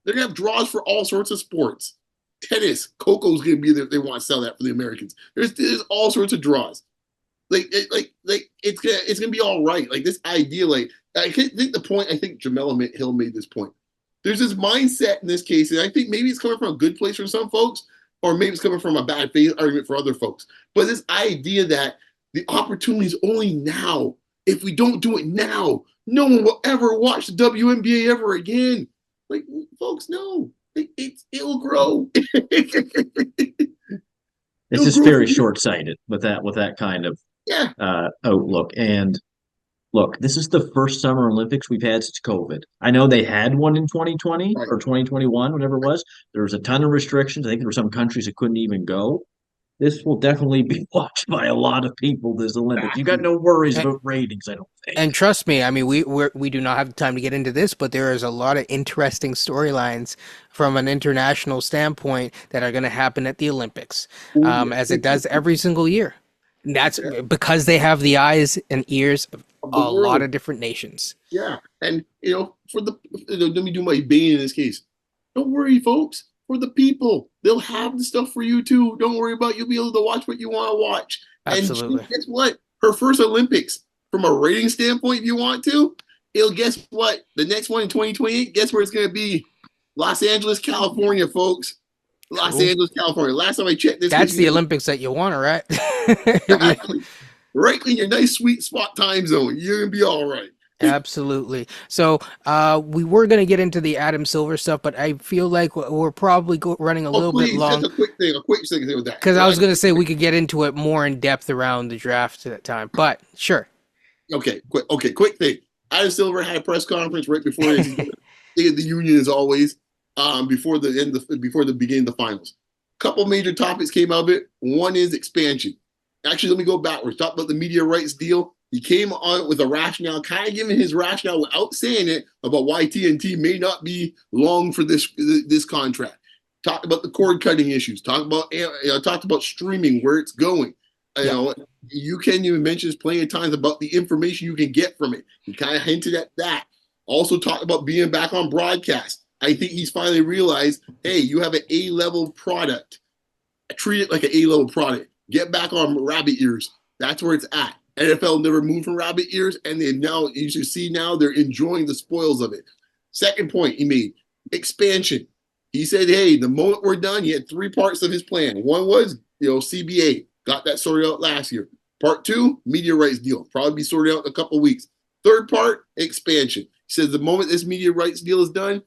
They're going to have draws for all sorts of sports. Tennis, Coco's going to be there if they want to sell that for the Americans. There's all sorts of draws. It's gonna be all right. Like this idea, like I think the point. I think Jamel Hill made this point. There's this mindset in this case, and I think maybe it's coming from a good place for some folks, or maybe it's coming from a bad faith argument for other folks. But this idea that the opportunity is only now. If we don't do it now, no one will ever watch the WNBA ever again. Like folks, no, it'll grow. It's just very short-sighted with that kind of outlook. And look, this is the first Summer Olympics we've had since COVID. I know they had one in 2020 or 2021, whatever it was. There was a ton of restrictions. I think there were some countries that couldn't even go. This will definitely be watched by a lot of people, this Olympics. You got no worries about ratings, I don't think. And trust me, I mean, we do not have the time to get into this, but there is a lot of interesting storylines from an international standpoint that are going to happen at the Olympics, as it does every single year. And that's because they have the eyes and ears of a lot of different nations. Yeah, and let me do my bane in this case. Don't worry, folks. For the people, they'll have the stuff for you too. Don't worry about you'll be able to watch what you want to watch. Absolutely. And guess what? Her first Olympics, from a rating standpoint, if you want to, guess what? The next one in 2028, guess where it's going to be? Los Angeles, California, folks. Los Angeles, California. Last time I checked this. That's the Olympics that you want, right? Exactly. Right in your nice sweet spot time zone. You're going to be all right. Absolutely. So we were going to get into the Adam Silver stuff, but I feel like we're probably running a little bit long. Just a quick thing with that. Because I was going to say we could get into it more in depth around the draft at that time, but sure. Okay, quick thing. Adam Silver had a press conference right before the union, as always, before the beginning of the finals. Couple major topics came out of it. One is expansion. Actually, let me go backwards. Talk about the media rights deal. He came on with a rationale, kind of giving his rationale without saying it about why TNT may not be long for this contract. Talked about the cord cutting issues. Talked about streaming, where it's going. You can even mention plenty of times about the information you can get from it. He kind of hinted at that. Also talked about being back on broadcast. I think he's finally realized, hey, you have an A-level product. Treat it like an A-level product. Get back on rabbit ears. That's where it's at. NFL never moved from rabbit ears, and you should see now they're enjoying the spoils of it. Second point he made, expansion. He said, hey, the moment we're done, he had three parts of his plan. One was, CBA, got that sorted out last year. Part two, media rights deal, probably be sorted out in a couple of weeks. Third part, expansion. He says the moment this media rights deal is done,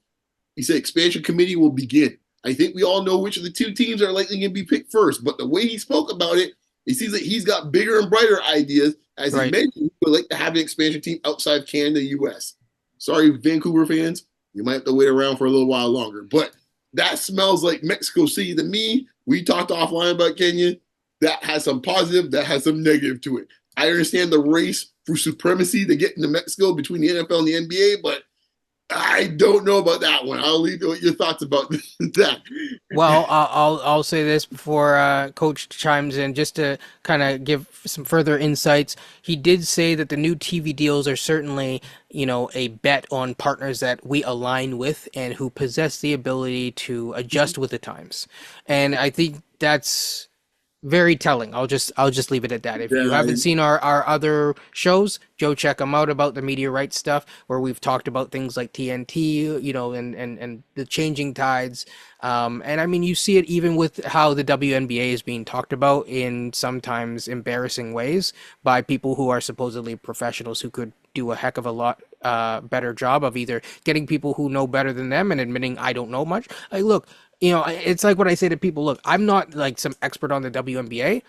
he said expansion committee will begin. I think we all know which of the two teams are likely going to be picked first, but the way he spoke about it, it seems like he's got bigger and brighter ideas. As he mentioned, he would like to have an expansion team outside of Canada, U.S. Sorry, Vancouver fans, you might have to wait around for a little while longer. But that smells like Mexico City to me. We talked offline about Kenya. That has some positive, that has some negative to it. I understand the race for supremacy to get into Mexico between the NFL and the NBA, but I don't know about that one. I'll leave your thoughts about that. Well, I'll say this before Coach chimes in, just to kind of give some further insights. He did say that the new TV deals are certainly, a bet on partners that we align with and who possess the ability to adjust with the times. And I think that's very telling. I'll just leave it at that. If you haven't seen our other shows, Joe, check them out about the media rights stuff, where we've talked about things like TNT, and the changing tides. And I mean, you see it even with how the WNBA is being talked about in sometimes embarrassing ways by people who are supposedly professionals who could do a heck of a lot better job of either getting people who know better than them and admitting I don't know much. Look, it's like what I say to people. Look, I'm not like some expert on the WNBA,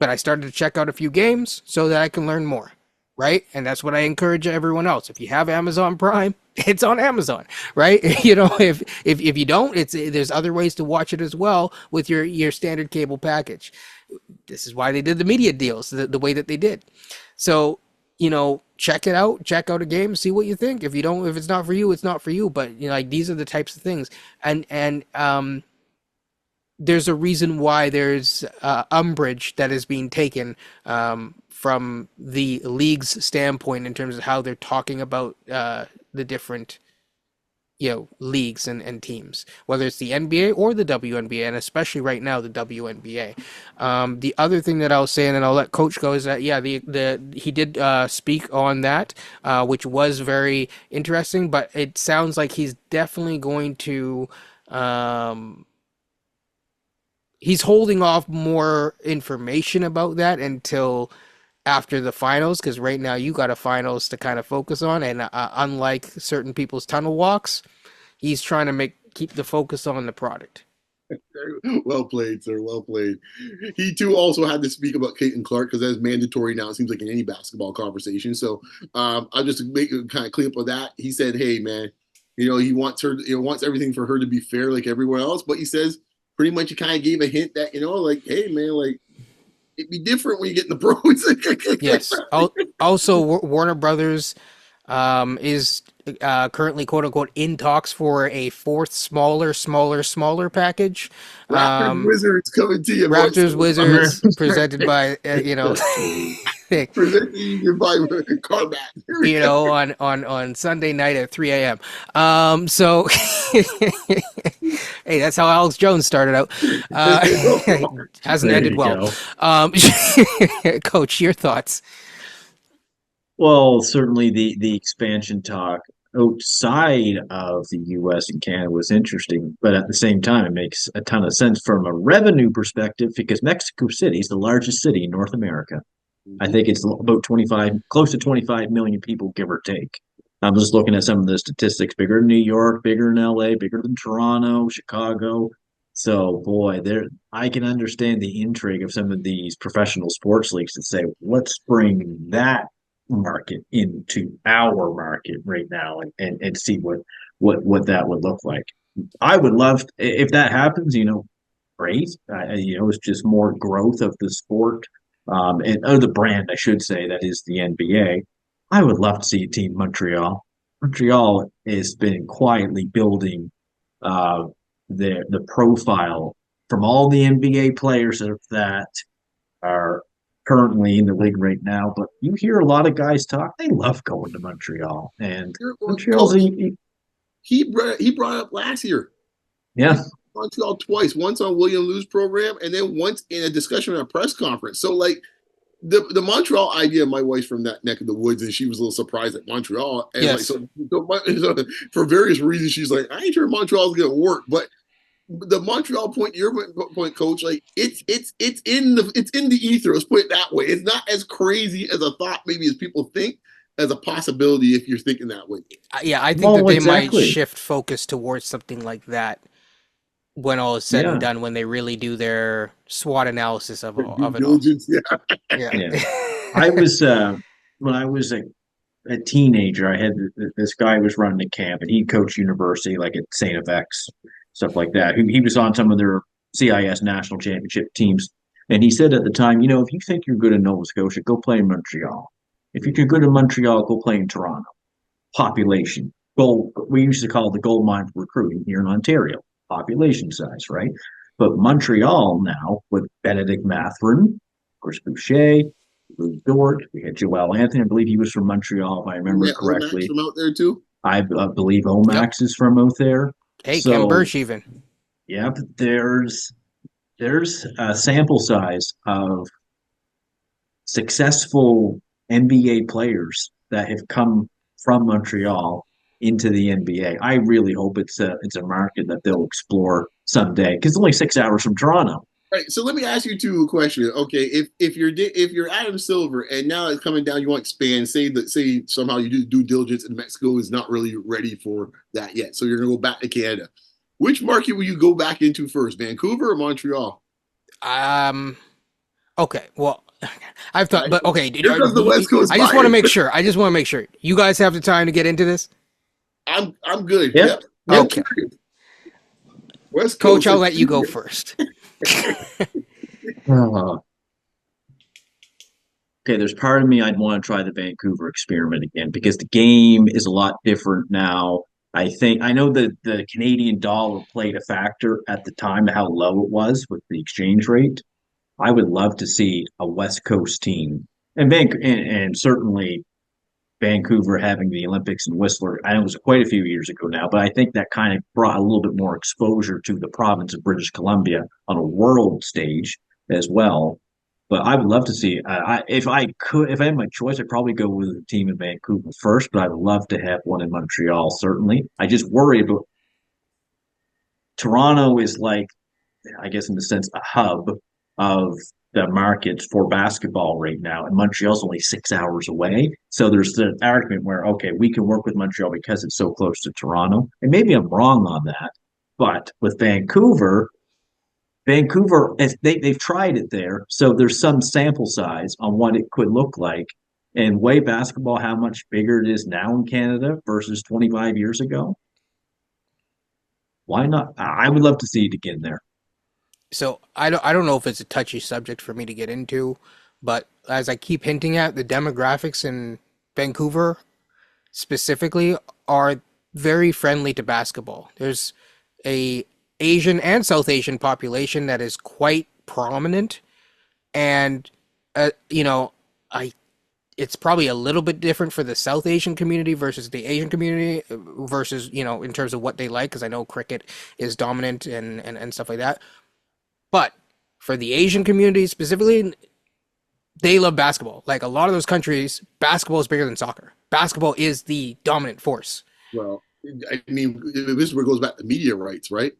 but I started to check out a few games so that I can learn more, right? And that's what I encourage everyone else. If you have Amazon Prime, it's on Amazon, right? If you don't, there's other ways to watch it as well with your standard cable package. This is why they did the media deals the way that they did. So, check it out, check out a game, see what you think. If it's not for you, it's not for you. But these are the types of things. And there's a reason why there's umbrage that is being taken from the league's standpoint in terms of how they're talking about the different leagues and teams, whether it's the NBA or the WNBA, and especially right now the WNBA. The other thing that I'll say, and then I'll let Coach go, is that yeah, the he did speak on that, which was very interesting. But it sounds like he's definitely going to. He's holding off more information about that until after the finals, because right now you got a finals to kind of focus on, and unlike certain people's tunnel walks, he's trying to keep the focus on the product. Well played, sir. Well played. He too also had to speak about Caitlyn Clark because that's mandatory now. It seems like in any basketball conversation. So I'll just make it kind of clean up with that. He said, "Hey, man, he wants her, wants everything for her to be fair like everyone else." But he says pretty much he kind of gave a hint that like, hey, man, like it'd be different when you get in the pros. Yes. Also, Warner Brothers is currently quote unquote in talks for a fourth smaller package. Raptors Wizards coming to you. Raptors Wizards presented by presented you by Carmack. on Sunday night at 3 a.m. So hey, that's how Alex Jones started out. Hasn't ended well. Coach, your thoughts? Well, certainly the expansion talk outside of the U.S. and Canada was interesting, but at the same time, it makes a ton of sense from a revenue perspective because Mexico City is the largest city in North America. I think it's about 25, close to 25 million people, give or take. I'm just looking at some of the statistics: bigger than New York, bigger than LA, bigger than Toronto, Chicago. So, boy, I can understand the intrigue of some of these professional sports leagues to say, let's bring that market into our market right now and see what that would look like. I would love if that happens, great. It's just more growth of the sport and the brand, I should say, that is the NBA. I would love to see Team Montreal. Montreal has been quietly building the profile from all the NBA players that are currently in the league right now, but you hear a lot of guys talk. They love going to Montreal, and Montreal's he brought up last year. Yeah, Montreal twice, once on William Lou's program, and then once in a discussion at a press conference. So like the Montreal idea, my wife's from that neck of the woods, and she was a little surprised at Montreal. And yes. so for various reasons, she's like, I ain't sure Montreal's gonna work, but the Montreal point, your point, Coach, like it's in the ether. Let's put it that way. It's not as crazy as a thought, maybe as people think, as a possibility if you're thinking that way. Yeah, I think that they might shift focus towards something like that when all is said and done. When they really do their SWOT analysis of it all. Yeah. I was when I was a teenager, I had this guy was running a camp, and he coached university like at St. FX. Stuff like that. He was on some of their CIS national championship teams. And he said at the time, if you think you're good in Nova Scotia, go play in Montreal. If you're good in Montreal, go play in Toronto. Population. We used to call it the gold mine for recruiting here in Ontario. Population size, right? But Montreal now, with Benedict Mathurin, Chris Boucher, Lou Dort, we had Joel Anthony. I believe he was from Montreal, if I remember correctly. Omax from out there too? I believe Omax is from out there. Hey, Ken Burch even. Yeah, but there's a sample size of successful NBA players that have come from Montreal into the NBA. I really hope it's a market that they'll explore someday because it's only 6 hours from Toronto. Right. So let me ask you two a question. Okay, if you're Adam Silver and now it's coming down, you want to expand. Say somehow you do due diligence and Mexico is not really ready for that yet. So you're gonna go back to Canada. Which market will you go back into first, Vancouver or Montreal? Okay. Well, I've thought, but okay. The West Coast I just want to make sure. You guys have the time to get into this. I'm good. Yep. Okay. West Coast. Coach, I'll let you go first. Okay, there's part of me I'd want to try the Vancouver experiment again because the game is a lot different now. I know that the Canadian dollar played a factor at the time, how low it was with the exchange rate. I would love to see a West Coast team, and certainly Vancouver having the Olympics and Whistler. I know it was quite a few years ago now, but I think that kind of brought a little bit more exposure to the province of British Columbia on a world stage as well. But I would love to see. If I could, if I had my choice, I'd probably go with a team in Vancouver first. But I would love to have one in Montreal. Certainly, I just worry about Toronto is like, I guess, in the sense, a hub of the markets for basketball right now, and Montreal's only 6 hours away. So there's the argument where, okay, we can work with Montreal because it's so close to Toronto, and maybe I'm wrong on that. But with Vancouver, they've tried it there, so there's some sample size on what it could look like. And way basketball, how much bigger it is now in Canada versus 25 years ago. Why not? I would love to see it again there. So I don't know if it's a touchy subject for me to get into, but as I keep hinting at, the demographics in Vancouver specifically are very friendly to basketball. There's a Asian and South Asian population that is quite prominent, and you know, I it's probably a little bit different for the South Asian community versus the Asian community versus, in terms of what they like, because I know cricket is dominant and stuff like that. But for the Asian community specifically, they love basketball. Like a lot of those countries, basketball is bigger than soccer. Basketball is the dominant force. Well, I mean, this is where it goes back to media rights, right?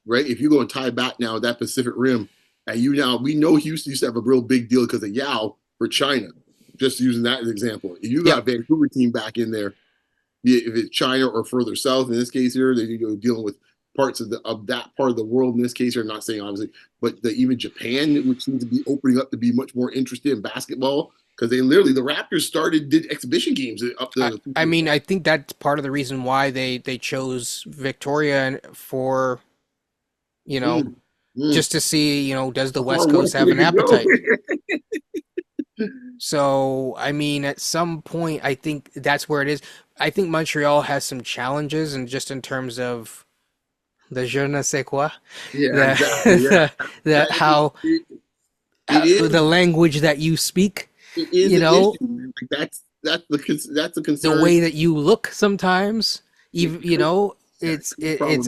Right. If you go and tie back now that Pacific Rim, and we know Houston used to have a real big deal because of Yao for China. Just using that as an example, if you got a Vancouver team back in there, if it's China or further south, in this case here, then you're dealing with parts of that part of the world. In this case, here, I'm not saying obviously, but even Japan, which seems to be opening up to be much more interested in basketball, because the Raptors did exhibition games up there. I mean, I think that's part of the reason why they chose Victoria for, just to see, does the West Coast have an appetite? So, I mean, at some point, I think that's where it is. I think Montreal has some challenges, and just in terms of the je ne sais quoi, exactly. Yeah. The language that you speak, it is like that's the concern. The way that you look sometimes, even it's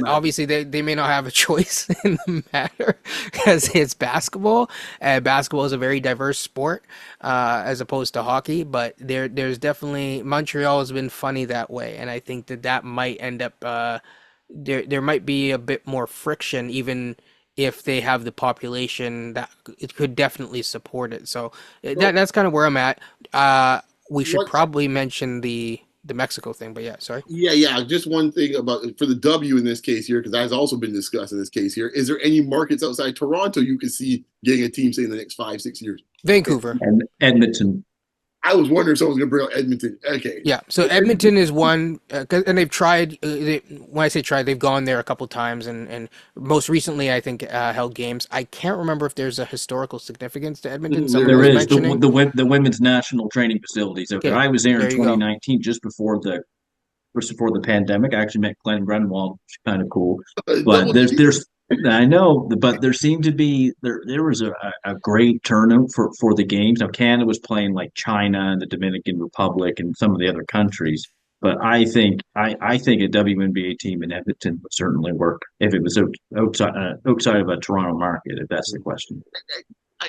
obviously they may not have a choice in the matter because it's basketball. Basketball is a very diverse sport as opposed to hockey, but there's definitely Montreal has been funny that way, and I think that might end up there might be a bit more friction even if they have the population that it could definitely support it. So that's kind of where I'm at. We should probably mention the Mexico thing, but yeah, sorry. Yeah. Just one thing for the W in this case here, because that has also been discussed in this case here. Is there any markets outside Toronto you could see getting a team, say, in the next 5-6 years? Vancouver and Edmonton. I was wondering if someone was going to bring up Edmonton. Okay. Yeah, so Edmonton is one, and they've tried. When I say tried, they've gone there a couple times, and most recently, I think, held games. I can't remember if there's a historical significance to Edmonton. There is the women's national training facilities. Okay, I was there in 2019, just before the pandemic. I actually met Glenn Grunwald, which is kind of cool. But there's I know, but there seemed to be there was a great turnout for the games. Now Canada was playing like China and the Dominican Republic and some of the other countries. But I think a WNBA team in Edmonton would certainly work if it was outside of a Toronto market, if that's the question.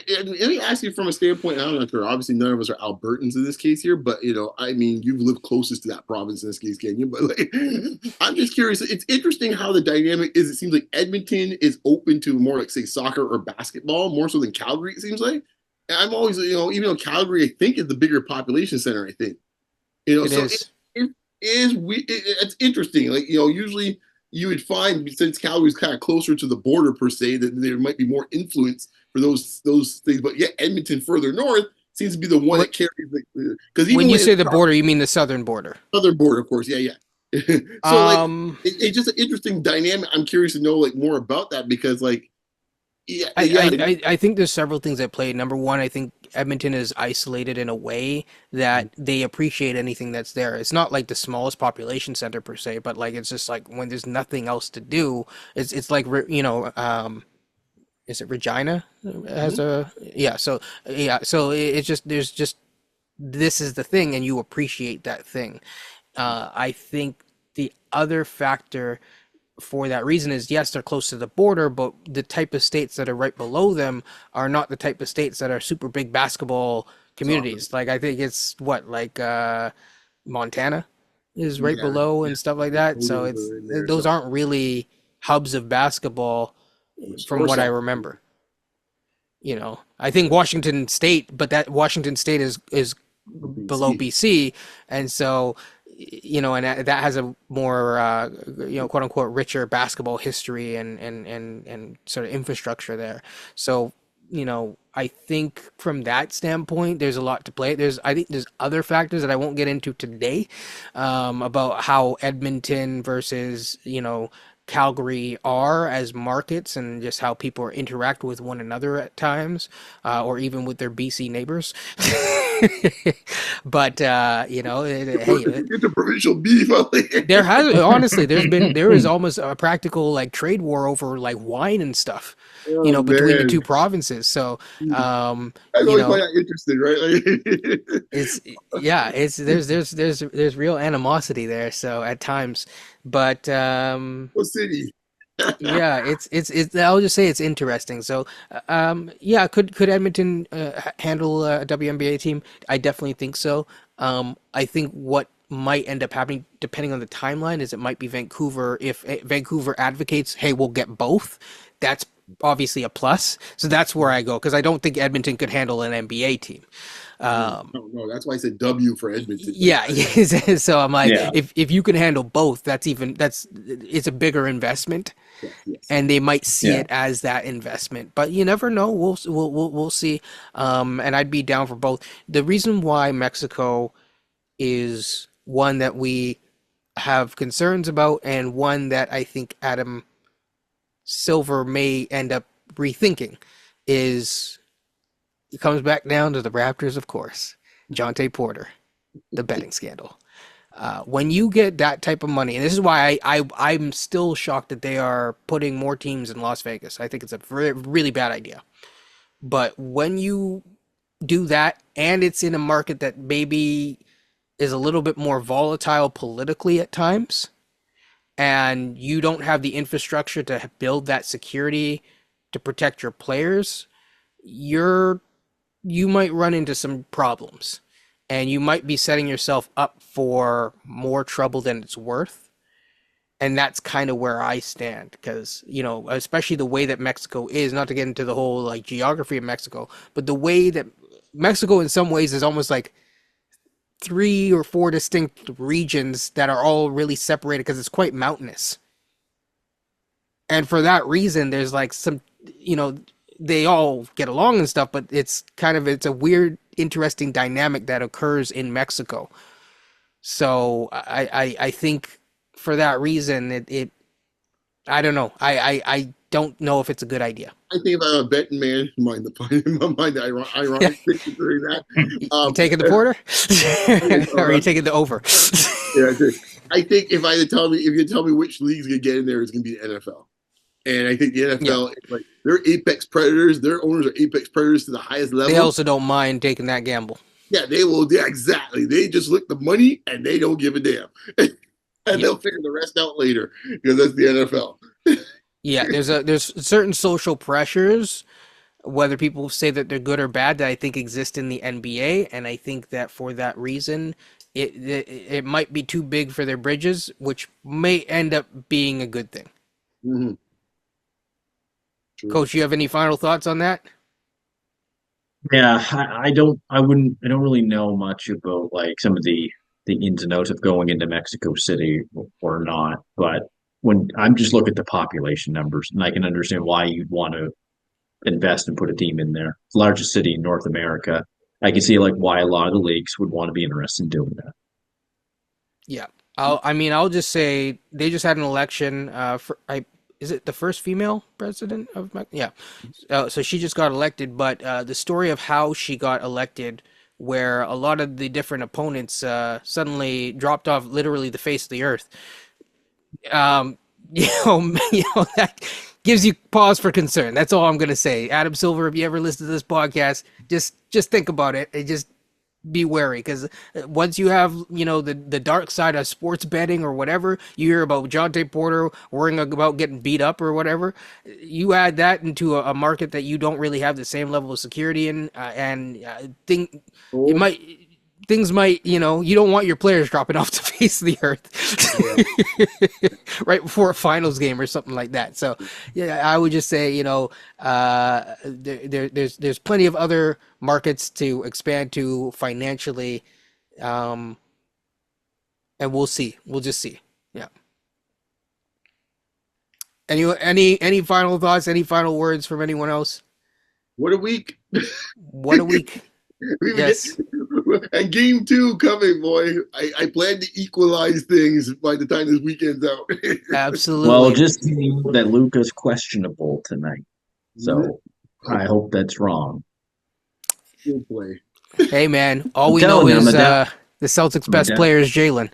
Let me ask you from a standpoint. I'm not sure. Obviously, none of us are Albertans in this case here, but I mean, you've lived closest to that province in this case, can you? But I'm just curious. It's interesting how the dynamic is. It seems like Edmonton is open to more like, say, soccer or basketball, more so than Calgary. It seems like. And I'm always, even though Calgary, I think, is the bigger population center. I think, it's interesting. Like usually you would find, since Calgary's kind of closer to the border per se, that there might be more influence for those things, but yet Edmonton further north seems to be the one that carries. Because when you say the border, you mean the southern border. Southern border, of course. Yeah. So it's just an interesting dynamic. I'm curious to know more about that because I think there's several things at play. Number one, I think Edmonton is isolated in a way that they appreciate anything that's there. It's not like the smallest population center per se, but like it's just like when there's nothing else to do, it's like is it Regina has Mhm. a yeah, so yeah, so it's just there's just this is the thing and you appreciate that thing. I think the other factor for that reason is yes, they're close to the border, but the type of states that are right below them are not the type of states that are super big basketball Soccer. communities. Like I think it's what like Montana is right Yeah, below yeah. and stuff like that. So Dakotas it's are in there. those So aren't really hubs of basketball from or what I soccer. remember. I think Washington State, but that Washington State is below BC. BC, and so and that has a more quote unquote richer basketball history and sort of infrastructure there. So I think from that standpoint, there's a lot to play. I think there's other factors that I won't get into today, about how Edmonton versus Calgary are as markets and just how people interact with one another at times, or even with their BC neighbors. But hey, Get the provincial beef out there there. has honestly there is almost a practical like trade war over like wine and stuff, Oh between the man, two provinces. So, um, I you always find know, that interesting, right? Like, it's yeah, it's there's real animosity there. So at times, but what city? yeah, it's. I'll just say it's interesting. So, yeah, could Edmonton handle a WNBA team? I definitely think so. I think what might end up happening, depending on the timeline, is it might be Vancouver. If Vancouver advocates, hey, we'll get both, that's obviously a plus. So that's where I go because I don't think Edmonton could handle an NBA team. No, no, no. That's why I said W for Edmonton. Like, Yeah, so I'm like, Yeah. if you can handle both, it's a bigger investment yes, yes. and they might see Yeah. it as that investment. But you never know. We'll see. And I'd be down for both. The reason why Mexico is one that we have concerns about, and one that I think Adam Silver may end up rethinking, is it comes back down to the Raptors, of course. Jonte Porter, the betting scandal. When you get that type of money, and this is why I'm still shocked that they are putting more teams in Las Vegas. I think it's a really bad idea. But when you do that, and it's in a market that maybe is a little bit more volatile politically at times, and you don't have the infrastructure to build that security to protect your players, you might run into some problems and you might be setting yourself up for more trouble than it's worth. And that's kind of where I stand because, especially the way that Mexico is, not to get into the whole like geography of Mexico, but the way that Mexico in some ways is almost like three or four distinct regions that are all really separated because it's quite mountainous. And for that reason, there's like some, they all get along and stuff, but it's a weird, interesting dynamic that occurs in Mexico. So I think for that reason, I don't know. I don't know if it's a good idea. I think if I'm a betting man, mind the ironic thing during that. You taking the Porter, or are you taking the over? Yeah, I think if you tell me which league's gonna get in there, it's gonna be the NFL. And I think the Yeah. NFL, like they're apex predators. Their owners are apex predators to the highest They level. also don't mind taking that gamble. Yeah, they will. Yeah, exactly. They just look the money and they don't give a damn. And Yeah. they'll figure the rest out later because that's the NFL. Yeah, there's certain social pressures, whether people say that they're good or bad, that I think exist in the NBA, and I think that for that reason, it might be too big for their bridges, which may end up being a good thing. Mm-hmm. True. Coach, you have any final thoughts on that? Yeah, I don't really know much about like some of the ins and outs of going into Mexico City or not. But when I'm just looking at the population numbers, and I can understand why you'd want to invest and put a team in there. Largest city in North America. I can see like why a lot of the leagues would want to be interested in doing that. Yeah, I'll just say they just had an election. is it the first female president of yeah. So she just got elected, but the story of how she got elected, where a lot of the different opponents suddenly dropped off literally the face of the earth. Um, that gives you pause for concern. That's all I'm gonna say. Adam Silver, if you ever listen to this podcast, just think about it and just be wary, because once you have the dark side of sports betting or whatever, you hear about Jonte Porter worrying about getting beat up or whatever. You add that into a market that you don't really have the same level of security in, and think it might things might, you don't want your players dropping off the face of the earth right before a finals game or something like that. So yeah, I would just say, there's plenty of other markets to expand to financially, and we'll see. We'll just see. Yeah. Any final thoughts? Any final words from anyone else? What a week! What a week! Yes. And game 2 coming, boy. I plan to equalize things by the time this weekend's out. Absolutely. Well, just know that Luka's questionable tonight, so I hope that's wrong. He'll play. Hey, man, all we know is the Celtics' best player is Jalen.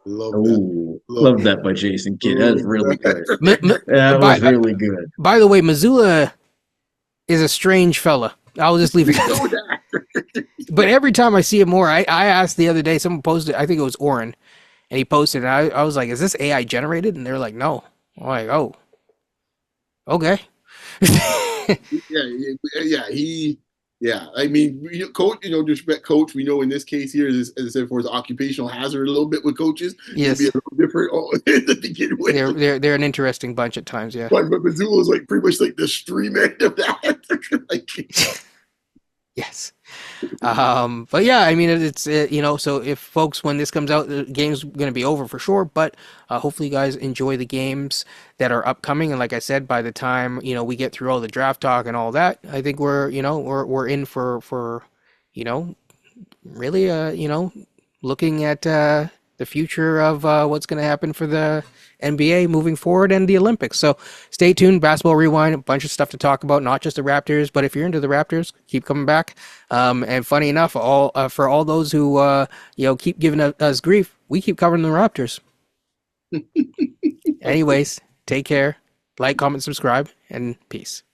Love that by Jason Kidd. That was really good. That was really good. By the way, Missoula is a strange fella. I'll just leave it at that. But every time I see him more, I asked the other day, someone posted, I think it was Oren, and he posted, and I was like, is this AI generated? And they're like, no. I'm like, oh, okay. Yeah. I mean, coach, disrespect coach. We know in this case here, as I said, for his occupational hazard a little bit with coaches. Yes. Be a little different to begin with. They're an interesting bunch at times, yeah. But Missoula's like pretty much like the stream end of that. Yes. But yeah, I mean, it's so if folks, when this comes out, the game's going to be over for sure, but hopefully you guys enjoy the games that are upcoming. And like I said, by the time, we get through all the draft talk and all that, I think we're in for really, looking at the future of what's going to happen for the NBA moving forward and the Olympics. So stay tuned. Basketball Rewind, a bunch of stuff to talk about, not just the Raptors, but if you're into the Raptors, keep coming back. And funny enough, for all those who keep giving us grief, we keep covering the Raptors. Anyways, take care, like, comment, subscribe, and peace.